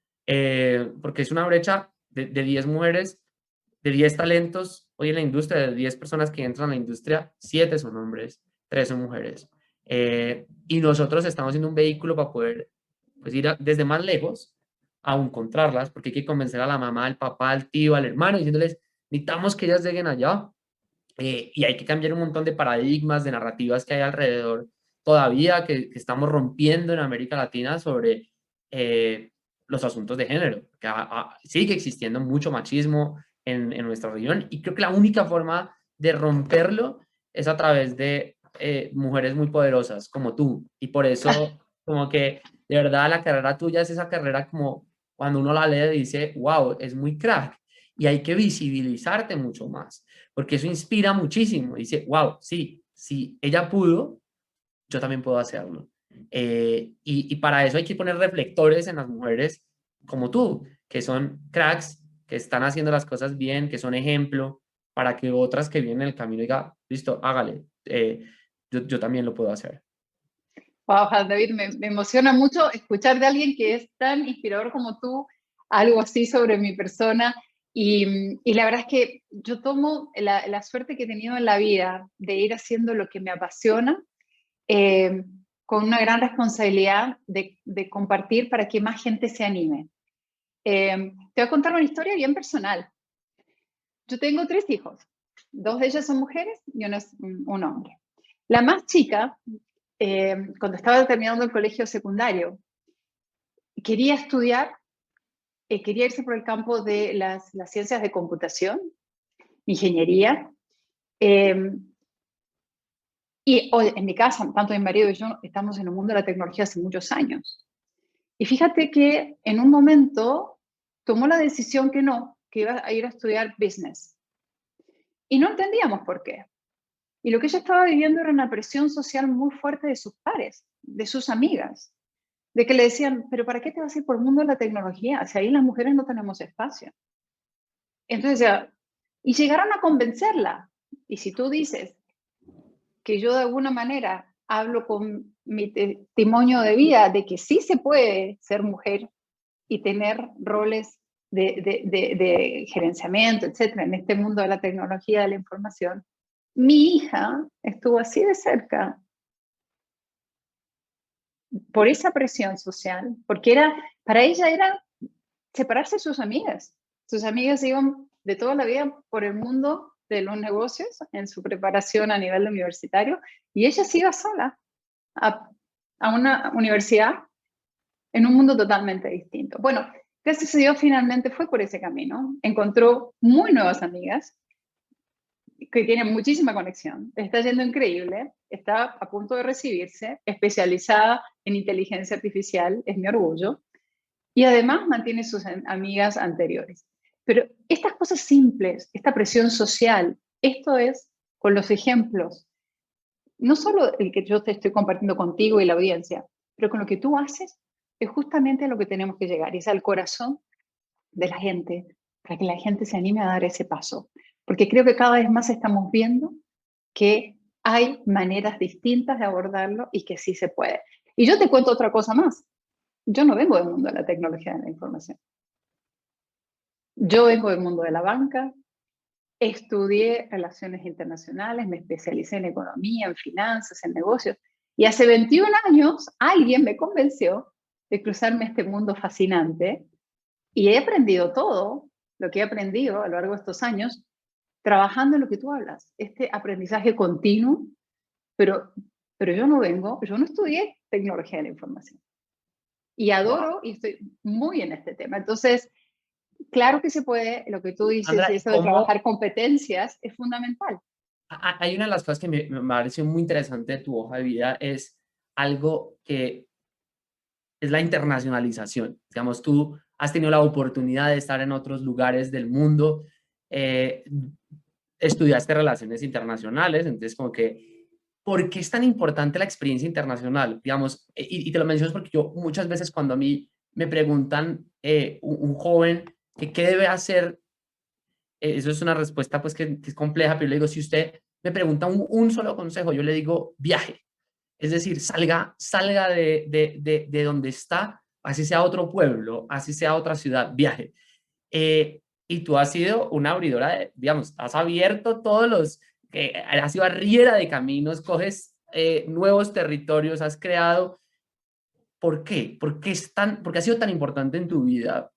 porque es una brecha de 10 mujeres, de 10 talentos, hoy en la industria, de 10 personas que entran a la industria, 7 son hombres, 3 son mujeres. Y nosotros estamos siendo un vehículo para poder pues, ir desde más lejos a encontrarlas, porque hay que convencer a la mamá, al papá, al tío, al hermano, diciéndoles, necesitamos que ellas lleguen allá. Y hay que cambiar un montón de paradigmas, de narrativas que hay alrededor todavía, que estamos rompiendo en América Latina sobre los asuntos de género. Que sigue existiendo mucho machismo en nuestra región y creo que la única forma de romperlo es a través de mujeres muy poderosas como tú. Y por eso, como que de verdad la carrera tuya es esa carrera como cuando uno la lee y dice, wow, es muy crack. Y hay que visibilizarte mucho más porque eso inspira muchísimo. Dice, wow, sí, si ella pudo, yo también puedo hacerlo. Y para eso hay que poner reflectores en las mujeres como tú, que son cracks, que están haciendo las cosas bien, que son ejemplo, para que otras que vienen en el camino digan, listo, hágale, yo también lo puedo hacer. Wow, David, me emociona mucho escuchar de alguien que es tan inspirador como tú algo así sobre mi persona. Y la verdad es que yo tomo la suerte que he tenido en la vida de ir haciendo lo que me apasiona, con una gran responsabilidad de compartir para que más gente se anime. Te voy a contar una historia bien personal. Yo tengo 3 hijos. 2 de ellas son mujeres y uno es un hombre. La más chica, cuando estaba terminando el colegio secundario, quería estudiar, quería irse por el campo de las ciencias de computación, ingeniería. Y hoy, en mi casa, tanto mi marido y yo estamos en el mundo de la tecnología hace muchos años. Y fíjate que en un momento tomó la decisión que no, que iba a ir a estudiar business. Y no entendíamos por qué. Y lo que ella estaba viviendo era una presión social muy fuerte de sus pares, de sus amigas, de que le decían, pero ¿para qué te vas a ir por el mundo de la tecnología? Si ahí las mujeres no tenemos espacio. Entonces ya, y llegaron a convencerla. Y si tú dices que yo de alguna manera hablo con mi testimonio de vida de que sí se puede ser mujer y tener roles de gerenciamiento, etcétera, en este mundo de la tecnología de la información, mi hija estuvo así de cerca por esa presión social, porque para ella era separarse de sus amigas. Sus amigas iban de toda la vida por el mundo de los negocios en su preparación a nivel universitario y ella se iba sola a una universidad en un mundo totalmente distinto. Bueno, ¿qué sucedió? Finalmente fue por ese camino. Encontró muy nuevas amigas que tienen muchísima conexión. Está yendo increíble. Está a punto de recibirse, especializada en inteligencia artificial, es mi orgullo. Y además mantiene sus amigas anteriores. Pero estas cosas simples, esta presión social, esto es con los ejemplos, no solo el que yo te estoy compartiendo contigo y la audiencia, pero con lo que tú haces, es justamente a lo que tenemos que llegar, y es al corazón de la gente, para que la gente se anime a dar ese paso. Porque creo que cada vez más estamos viendo que hay maneras distintas de abordarlo y que sí se puede. Y yo te cuento otra cosa más. Yo no vengo del mundo de la tecnología de la información. Yo vengo del mundo de la banca, estudié relaciones internacionales, me especialicé en economía, en finanzas, en negocios. Y hace 21 años alguien me convenció de cruzarme a este mundo fascinante y he aprendido todo lo que he aprendido a lo largo de estos años trabajando en lo que tú hablas, este aprendizaje continuo, pero yo no estudié tecnología de la información. Y Wow. adoro y estoy muy en este tema. Entonces, claro que se puede, lo que tú dices, Sandra, ¿y eso de cómo? trabajar competencias es fundamental. Hay una de las cosas que me pareció muy interesante de tu hoja de vida, es algo que es la internacionalización. Digamos, tú has tenido la oportunidad de estar en otros lugares del mundo, eh, estudiaste relaciones internacionales, entonces como que, ¿por qué es tan importante la experiencia internacional? Digamos, y te lo menciono porque yo muchas veces cuando a mí me preguntan un joven que qué debe hacer, eso es una respuesta pues que es compleja, pero yo le digo, si usted me pregunta un solo consejo, yo le digo, viaje. Es decir, salga de donde está, así sea otro pueblo, así sea otra ciudad, viaje. Y tú has sido una abridora, digamos, has abierto todos los, has sido barriera de caminos, coges nuevos territorios, has creado. ¿Por qué? ¿Por qué ha sido tan importante en tu vida?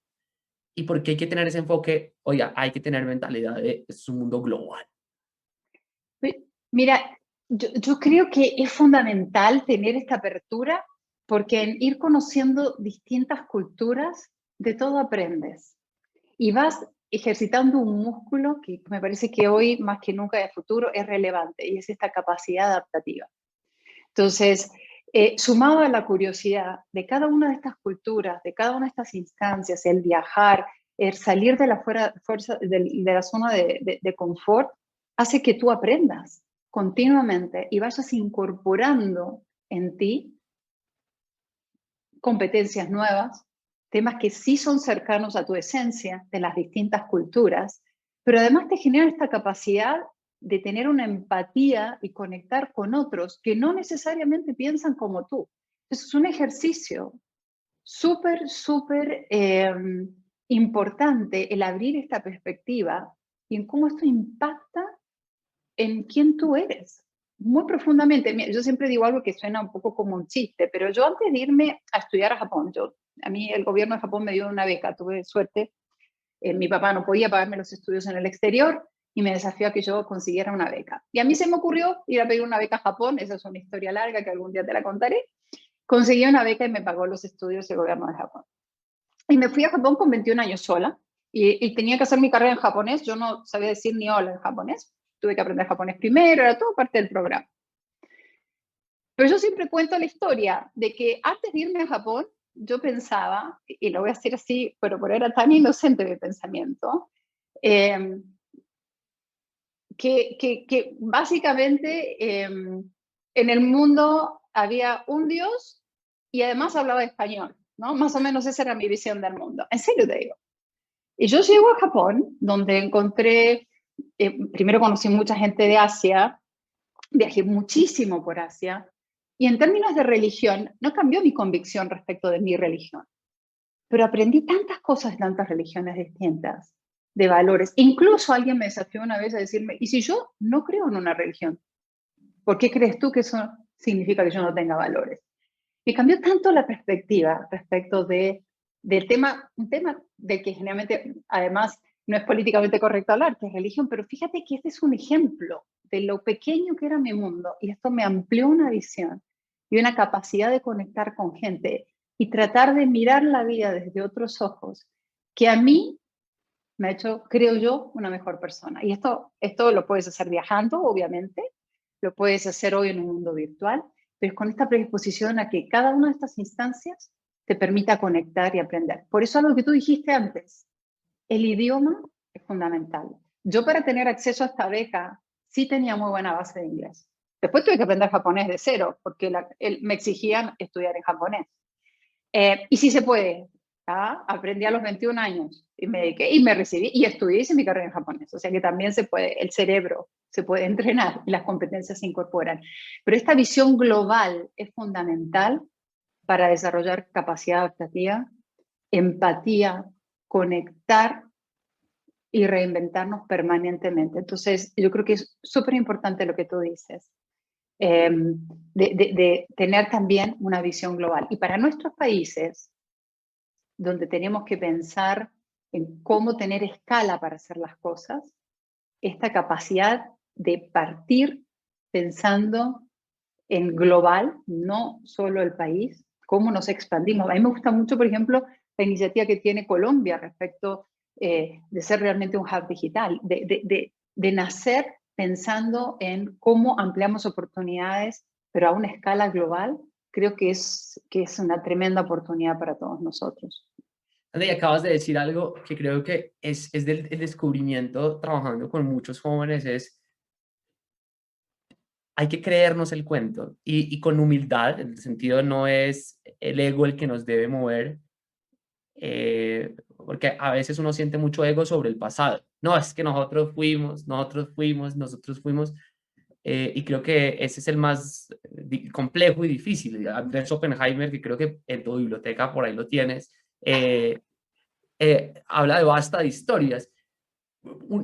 ¿Y por qué hay que tener ese enfoque? Oiga, hay que tener mentalidad de es un mundo global. Mira, yo creo que es fundamental tener esta apertura porque en ir conociendo distintas culturas, de todo aprendes. Y vas ejercitando un músculo que me parece que hoy, más que nunca de futuro, es relevante y es esta capacidad adaptativa. Entonces, sumado a la curiosidad de cada una de estas culturas, de cada una de estas instancias, el viajar, el salir de la, de la zona de confort, hace que tú aprendas continuamente y vayas incorporando en ti competencias nuevas, temas que sí son cercanos a tu esencia de las distintas culturas, pero además te generan esta capacidad de tener una empatía y conectar con otros que no necesariamente piensan como tú. Eso es un ejercicio súper importante, el abrir esta perspectiva y en cómo esto impacta en quién tú eres, muy profundamente. Yo siempre digo algo que suena un poco como un chiste, pero yo antes de irme a estudiar a Japón, a mí el gobierno de Japón me dio una beca, tuve suerte, mi papá no podía pagarme los estudios en el exterior y me desafió a que yo consiguiera una beca. Y a mí se me ocurrió ir a pedir una beca a Japón, esa es una historia larga que algún día te la contaré. Conseguí una beca y me pagó los estudios el gobierno de Japón. Y me fui a Japón con 21 años sola y tenía que hacer mi carrera en japonés. Yo no sabía decir ni hola en japonés. Tuve que aprender japonés primero, era todo parte del programa. Pero yo siempre cuento la historia de que antes de irme a Japón, yo pensaba, y lo voy a decir así, pero por era tan inocente mi pensamiento, eh, que básicamente en el mundo había un Dios y además hablaba español, ¿no? Más o menos esa era mi visión del mundo. En serio te digo. Y yo llego a Japón, donde encontré, primero conocí mucha gente de Asia, viajé muchísimo por Asia, y en términos de religión, no cambió mi convicción respecto de mi religión, pero aprendí tantas cosas de tantas religiones distintas, de valores. Incluso alguien me desafió una vez a decirme, ¿y si yo no creo en una religión? ¿Por qué crees tú que eso significa que yo no tenga valores? Me cambió tanto la perspectiva respecto del tema, un tema del que generalmente, además, no es políticamente correcto hablar, que es religión, pero fíjate que este es un ejemplo de lo pequeño que era mi mundo y esto me amplió una visión y una capacidad de conectar con gente y tratar de mirar la vida desde otros ojos que a mí me ha hecho, creo yo, una mejor persona. Y esto lo puedes hacer viajando, obviamente, lo puedes hacer hoy en un mundo virtual, pero es con esta predisposición a que cada una de estas instancias te permita conectar y aprender. Por eso algo que tú dijiste antes, el idioma es fundamental. Yo para tener acceso a esta beca sí tenía muy buena base de inglés. Después tuve que aprender japonés de cero, porque me exigían estudiar en japonés. Y sí se puede. ¿Ah? Aprendí a los 21 años y me dediqué y me recibí y estudié, hice mi carrera en japonés. O sea que también se puede, el cerebro se puede entrenar y las competencias se incorporan. Pero esta visión global es fundamental para desarrollar capacidad adaptativa, empatía, conectar y reinventarnos permanentemente. Entonces, yo creo que es súper importante lo que tú dices, de tener también una visión global. Y para nuestros países, donde tenemos que pensar en cómo tener escala para hacer las cosas, esta capacidad de partir pensando en global, no solo el país, cómo nos expandimos. A mí me gusta mucho, por ejemplo, la iniciativa que tiene Colombia respecto de ser realmente un hub digital, de nacer pensando en cómo ampliamos oportunidades, pero a una escala global. Creo que es una tremenda oportunidad para todos nosotros. André, y acabas de decir algo que creo que es del el descubrimiento trabajando con muchos jóvenes, es hay que creernos el cuento y con humildad, en el sentido no es el ego el que nos debe mover, porque a veces uno siente mucho ego sobre el pasado. No, es que nosotros fuimos, nosotros fuimos, nosotros fuimos, y creo que ese es el más complejo y difícil. Andrés Oppenheimer, que creo que en tu biblioteca por ahí lo tienes, habla de basta de historias.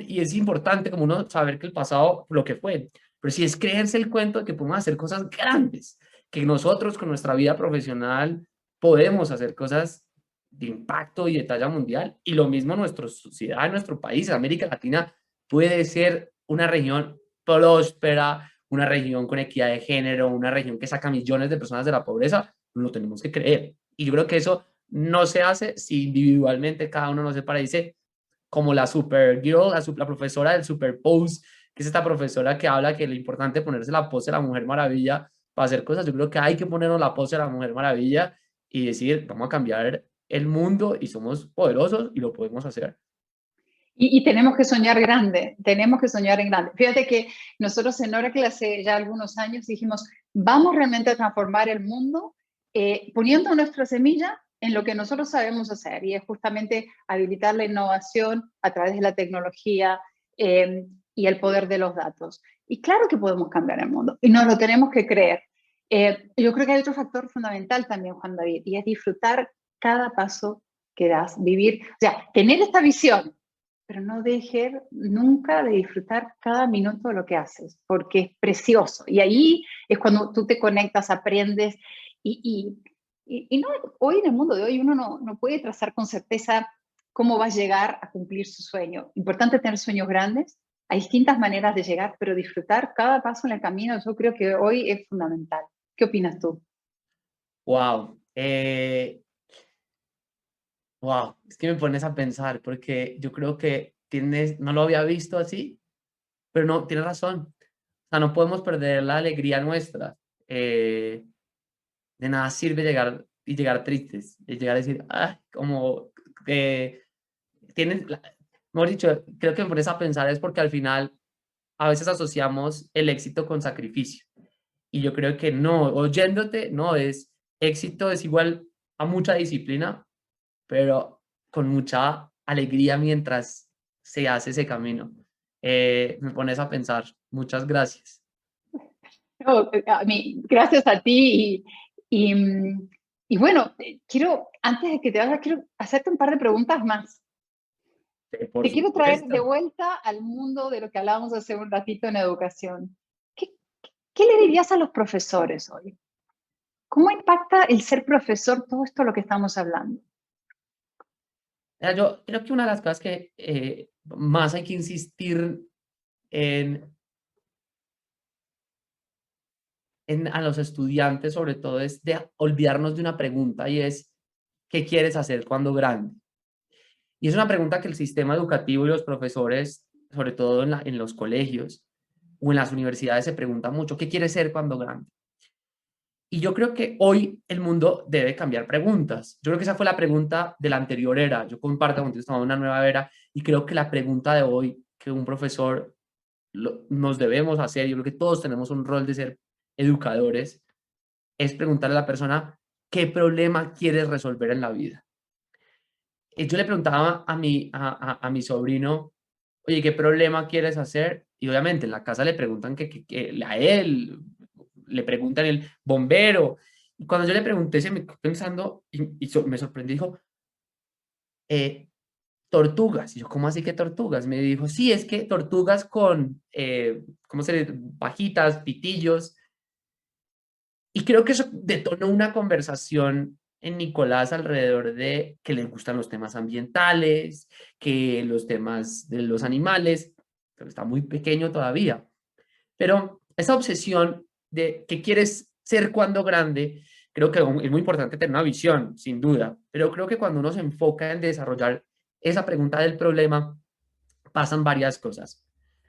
Y es importante como uno saber que el pasado, lo que fue, pero si es creerse el cuento de que podemos hacer cosas grandes, que nosotros con nuestra vida profesional podemos hacer cosas de impacto y de talla mundial, y lo mismo nuestra sociedad, nuestro país, América Latina, puede ser una región próspera, una región con equidad de género, una región que saca millones de personas de la pobreza, lo tenemos que creer. Y yo creo que eso no se hace si individualmente cada uno no se para y dice, como la Supergirl, la profesora del Superpose, que es esta profesora que habla que lo importante es ponerse la pose de la Mujer Maravilla para hacer cosas. Yo creo que hay que ponernos la pose de la Mujer Maravilla y decir, vamos a cambiar el mundo y somos poderosos y lo podemos hacer. Y tenemos que soñar grande, tenemos que soñar en grande. Fíjate que nosotros en Oracle hace ya algunos años dijimos, vamos realmente a transformar el mundo poniendo nuestra semilla en lo que nosotros sabemos hacer, y es justamente habilitar la innovación a través de la tecnología y el poder de los datos. Y claro que podemos cambiar el mundo, y nos lo tenemos que creer. Yo creo que hay otro factor fundamental también, Juan David, y es disfrutar cada paso que das, vivir, o sea, tener esta visión, pero no dejes nunca de disfrutar cada minuto de lo que haces, porque es precioso. Y ahí es cuando tú te conectas, aprendes, y no, hoy en el mundo de hoy uno no puede trazar con certeza cómo va a llegar a cumplir su sueño. Importante tener sueños grandes, hay distintas maneras de llegar, pero disfrutar cada paso en el camino, yo creo que hoy es fundamental. ¿Qué opinas tú? Wow. Wow, es que me pones a pensar porque yo creo que tienes, no lo había visto así, pero no, tienes razón. O sea, no podemos perder la alegría nuestra. De nada sirve llegar y llegar tristes, y llegar a decir, ah, como tienes, mejor dicho, creo que me pones a pensar es porque al final a veces asociamos el éxito con sacrificio. Y yo creo que no, oyéndote, no es éxito, es igual a mucha disciplina, pero con mucha alegría mientras se hace ese camino. Me pones a pensar. Muchas gracias. No, gracias a ti y bueno, quiero, antes de que te vayas, quiero hacerte un par de preguntas más. Por Te quiero traer de supuesto. vuelta al mundo de lo que hablábamos hace un ratito en educación. ¿Qué, qué le dirías a los profesores hoy? ¿Cómo impacta el ser profesor todo esto lo que estamos hablando? Mira, yo creo que una de las cosas que más hay que insistir en, a los estudiantes, sobre todo, es de olvidarnos de una pregunta y es, ¿qué quieres hacer cuando grande? Y es una pregunta que el sistema educativo y los profesores, sobre todo en los colegios o en las universidades, se preguntan mucho, ¿qué quieres ser cuando grande? Y yo creo que hoy el mundo debe cambiar preguntas. Yo creo que esa fue la pregunta de la anterior era. Yo comparto contigo, estamos en una nueva era y creo que la pregunta de hoy que un profesor nos debemos hacer, yo creo que todos tenemos un rol de ser educadores, es preguntarle a la persona qué problema quieres resolver en la vida. Y yo le preguntaba a mi sobrino, oye, ¿qué problema quieres hacer? Y obviamente en la casa le preguntan que a él, le preguntan el bombero. Y cuando yo le pregunté, se me quedó pensando y me sorprendió, dijo, tortugas. Y yo, ¿cómo así que tortugas? Me dijo, sí, es que tortugas con, ¿cómo se dice? Pajitas, pitillos. Y creo que eso detonó una conversación en Nicolás alrededor de que le gustan los temas ambientales, que los temas de los animales, pero está muy pequeño todavía. Pero esa obsesión de qué quieres ser cuando grande, creo que es muy importante tener una visión, sin duda, pero creo que cuando uno se enfoca en desarrollar esa pregunta del problema, pasan varias cosas.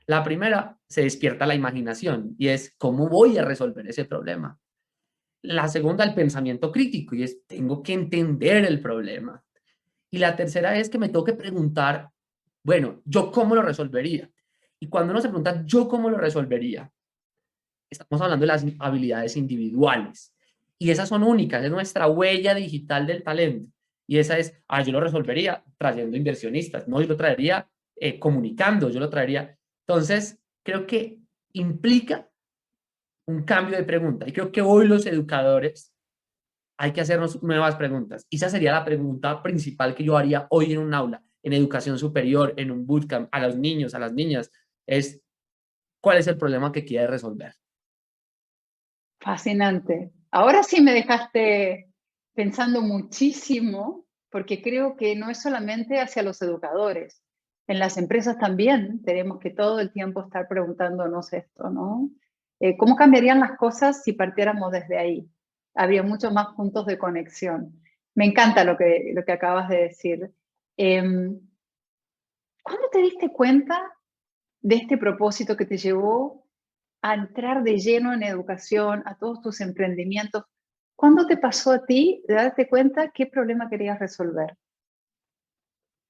La primera, se despierta la imaginación y es cómo voy a resolver ese problema. La segunda, el pensamiento crítico y es tengo que entender el problema. Y la tercera es que me tengo que preguntar, bueno, ¿yo cómo lo resolvería? Y cuando uno se pregunta, ¿yo cómo lo resolvería? Estamos hablando de las habilidades individuales. Y esas son únicas, es nuestra huella digital del talento. Y esa es, yo lo resolvería trayendo inversionistas, no, yo lo traería comunicando, yo lo traería. Entonces, creo que implica un cambio de pregunta. Y creo que hoy los educadores hay que hacernos nuevas preguntas. Y esa sería la pregunta principal que yo haría hoy en un aula, en educación superior, en un bootcamp, a los niños, a las niñas, es ¿cuál es el problema que quiere resolver? Fascinante. Ahora sí me dejaste pensando muchísimo, porque creo que no es solamente hacia los educadores. En las empresas también tenemos que todo el tiempo estar preguntándonos esto, ¿no? ¿Cómo cambiarían las cosas si partiéramos desde ahí? Habría muchos más puntos de conexión. Me encanta lo que acabas de decir. Em, ¿Cuándo te diste cuenta de este propósito que te llevó a entrar de lleno en educación, a todos tus emprendimientos? ¿Cuándo te pasó a ti de darte cuenta qué problema querías resolver?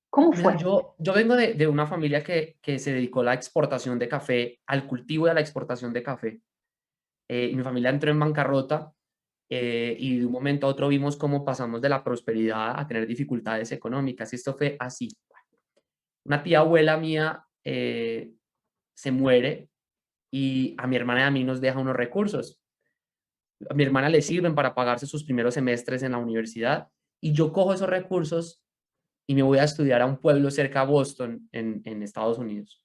¿Cómo Mira, fue? yo vengo de una familia que se dedicó a la exportación de café, al cultivo y a la exportación de café. Y mi familia entró en bancarrota y de un momento a otro vimos cómo pasamos de la prosperidad a tener dificultades económicas. Y esto fue así. Una tía abuela mía se muere y a mi hermana y a mí nos deja unos recursos. A mi hermana le sirven para pagarse sus primeros semestres en la universidad y yo cojo esos recursos y me voy a estudiar a un pueblo cerca a Boston, en Estados Unidos.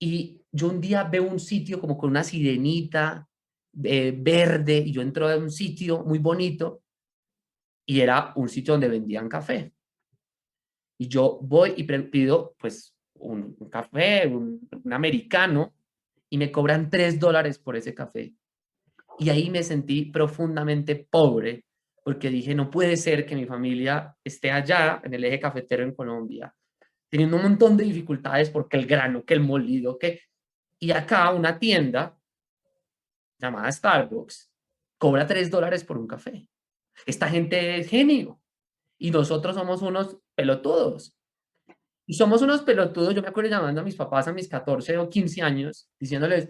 Y yo un día veo un sitio como con una sirenita verde y yo entro a un sitio muy bonito y era un sitio donde vendían café. Y yo voy y pido pues un café, un americano y me cobran $3 por ese café. Y ahí me sentí profundamente pobre porque dije, no puede ser que mi familia esté allá en el eje cafetero en Colombia, teniendo un montón de dificultades porque el grano, que el molido, que... Y acá una tienda llamada Starbucks cobra $3 por un café. Esta gente es genio y nosotros somos unos pelotudos. Y somos unos pelotudos, yo me acuerdo llamando a mis papás a mis 14 o 15 años, diciéndoles,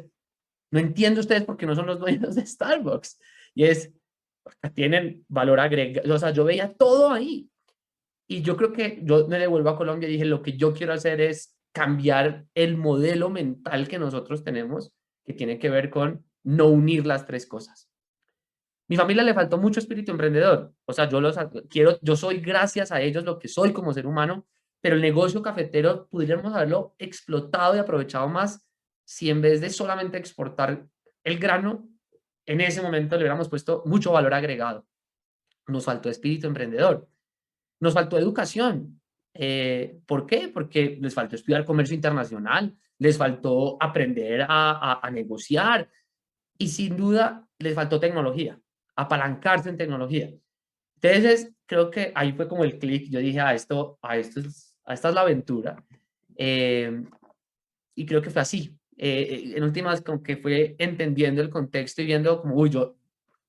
no entiendo ustedes por qué no son los dueños de Starbucks. Y es, tienen valor agregado, o sea, yo veía todo ahí. Y yo creo que yo me devuelvo a Colombia y dije, lo que yo quiero hacer es cambiar el modelo mental que nosotros tenemos, que tiene que ver con no unir las tres cosas. Mi familia le faltó mucho espíritu emprendedor, o sea, yo soy gracias a ellos lo que soy como ser humano, pero el negocio cafetero pudiéramos haberlo explotado y aprovechado más si en vez de solamente exportar el grano, en ese momento le hubiéramos puesto mucho valor agregado. Nos faltó espíritu emprendedor, nos faltó educación. ¿Por qué? Porque les faltó estudiar comercio internacional, les faltó aprender a negociar y sin duda les faltó tecnología, apalancarse en tecnología. Entonces, creo que ahí fue como el clic. Yo dije, esta es la aventura. Eh, y creo que fue así. En últimas, como que fue entendiendo el contexto y viendo como, uy,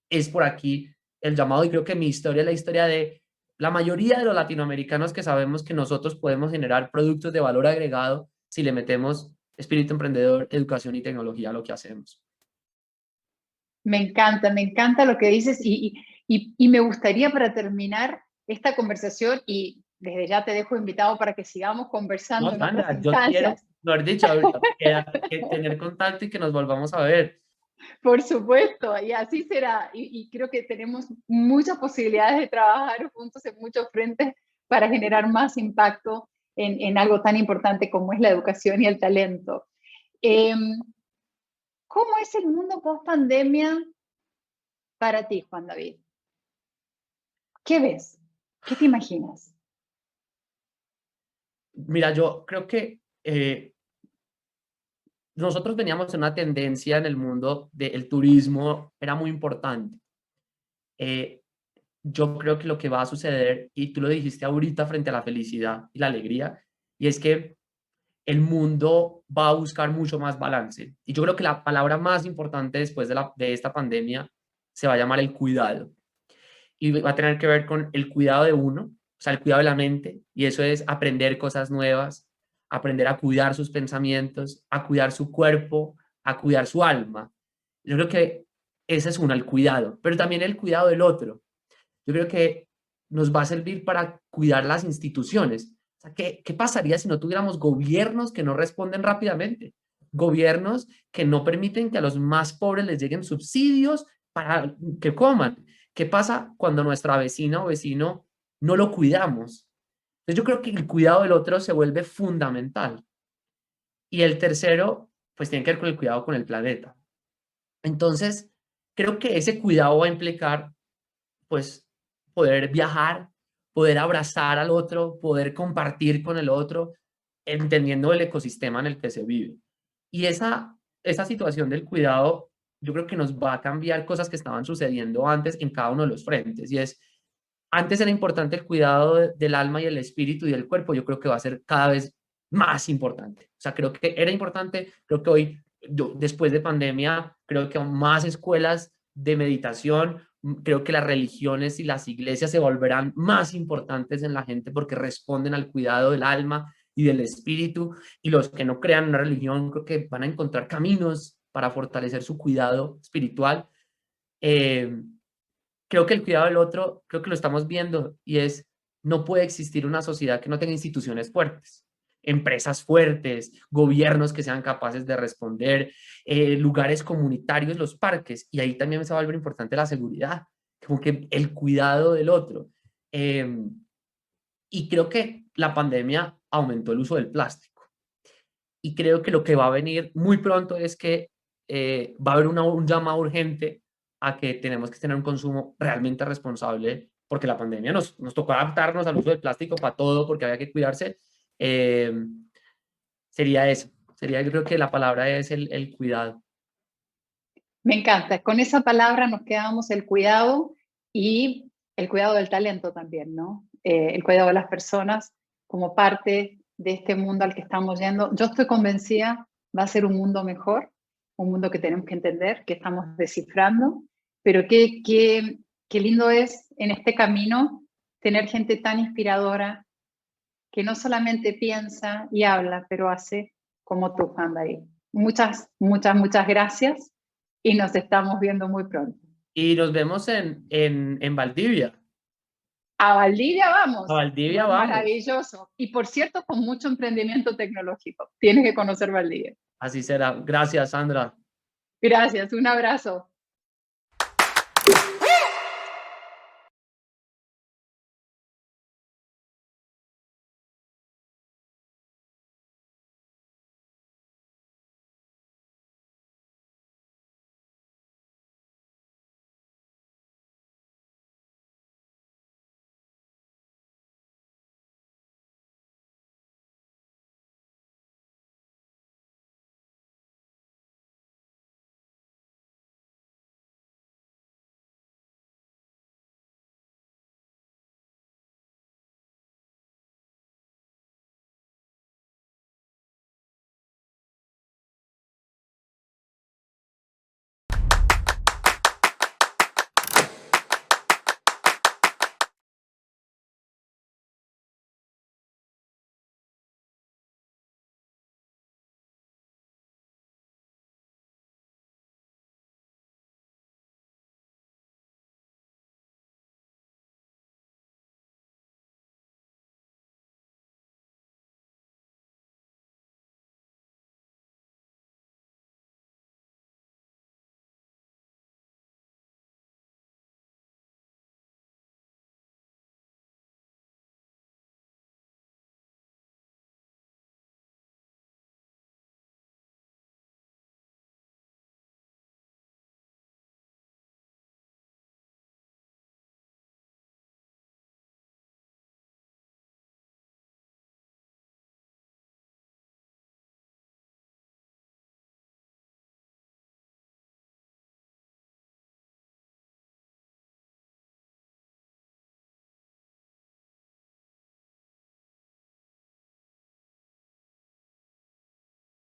es por aquí el llamado. Y creo que mi historia es la historia de la mayoría de los latinoamericanos que sabemos que nosotros podemos generar productos de valor agregado si le metemos espíritu emprendedor, educación y tecnología a lo que hacemos. Me encanta lo que dices y me gustaría para terminar esta conversación y desde ya te dejo invitado para que sigamos conversando No, en otras Sandra, yo quiero, instancias. lo he dicho, que tener contacto y que nos volvamos a ver. Por supuesto, y así será. Y creo que tenemos muchas posibilidades de trabajar juntos en muchos frentes para generar más impacto en algo tan importante como es la educación y el talento. ¿Cómo es el mundo post pandemia para ti, Juan David? ¿Qué ves? ¿Qué te imaginas? Mira, yo creo que nosotros veníamos en una tendencia en el mundo del turismo, era muy importante. Eh, yo creo que lo que va a suceder, y tú lo dijiste ahorita frente a la felicidad y la alegría, y es que el mundo va a buscar mucho más balance. Y yo creo que la palabra más importante después de esta pandemia se va a llamar el cuidado. Y va a tener que ver con el cuidado de uno, o sea, el cuidado de la mente, y eso es aprender cosas nuevas, aprender a cuidar sus pensamientos, a cuidar su cuerpo, a cuidar su alma. Yo creo que ese es uno, el cuidado, pero también el cuidado del otro. Yo creo que nos va a servir para cuidar las instituciones. O sea, ¿qué pasaría si no tuviéramos gobiernos que no responden rápidamente? Gobiernos que no permiten que a los más pobres les lleguen subsidios para que coman. ¿Qué pasa cuando nuestra vecina o vecino no lo cuidamos? Entonces yo creo que el cuidado del otro se vuelve fundamental. Y el tercero, pues tiene que ver con el cuidado con el planeta. Entonces, creo que ese cuidado va a implicar, pues, poder viajar, poder abrazar al otro, poder compartir con el otro, entendiendo el ecosistema en el que se vive. Y esa situación del cuidado, yo creo que nos va a cambiar cosas que estaban sucediendo antes en cada uno de los frentes. Y es, antes era importante el cuidado del alma y el espíritu y del cuerpo, yo creo que va a ser cada vez más importante. O sea, creo que era importante, creo que hoy, después de pandemia, creo que más escuelas de meditación, creo que las religiones y las iglesias se volverán más importantes en la gente porque responden al cuidado del alma y del espíritu, y los que no crean en una religión creo que van a encontrar caminos para fortalecer su cuidado espiritual. Creo que el cuidado del otro, creo que lo estamos viendo, y es, no puede existir una sociedad que no tenga instituciones fuertes, empresas fuertes, gobiernos que sean capaces de responder, lugares comunitarios, los parques, y ahí también se va a volver importante la seguridad, como que el cuidado del otro. Y creo que la pandemia aumentó el uso del plástico. Y creo que lo que va a venir muy pronto es que va a haber un llamado urgente a que tenemos que tener un consumo realmente responsable, porque la pandemia nos tocó adaptarnos al uso del plástico para todo, porque había que cuidarse. Eh, sería eso. Yo creo que la palabra es el cuidado. Me encanta. Con esa palabra nos quedamos el cuidado y el cuidado del talento también, ¿no? El cuidado de las personas como parte de este mundo al que estamos yendo. Yo estoy convencida, va a ser un mundo mejor, un mundo que tenemos que entender, que estamos descifrando, pero qué lindo es en este camino tener gente tan inspiradora que no solamente piensa y habla, pero hace como tú, Juan David. Muchas gracias y nos estamos viendo muy pronto. Y nos vemos en Valdivia. A Valdivia A vamos. Valdivia vamos. Maravilloso. Y por cierto, con mucho emprendimiento tecnológico. Tienes que conocer Valdivia. Así será. Gracias, Sandra. Gracias, un abrazo.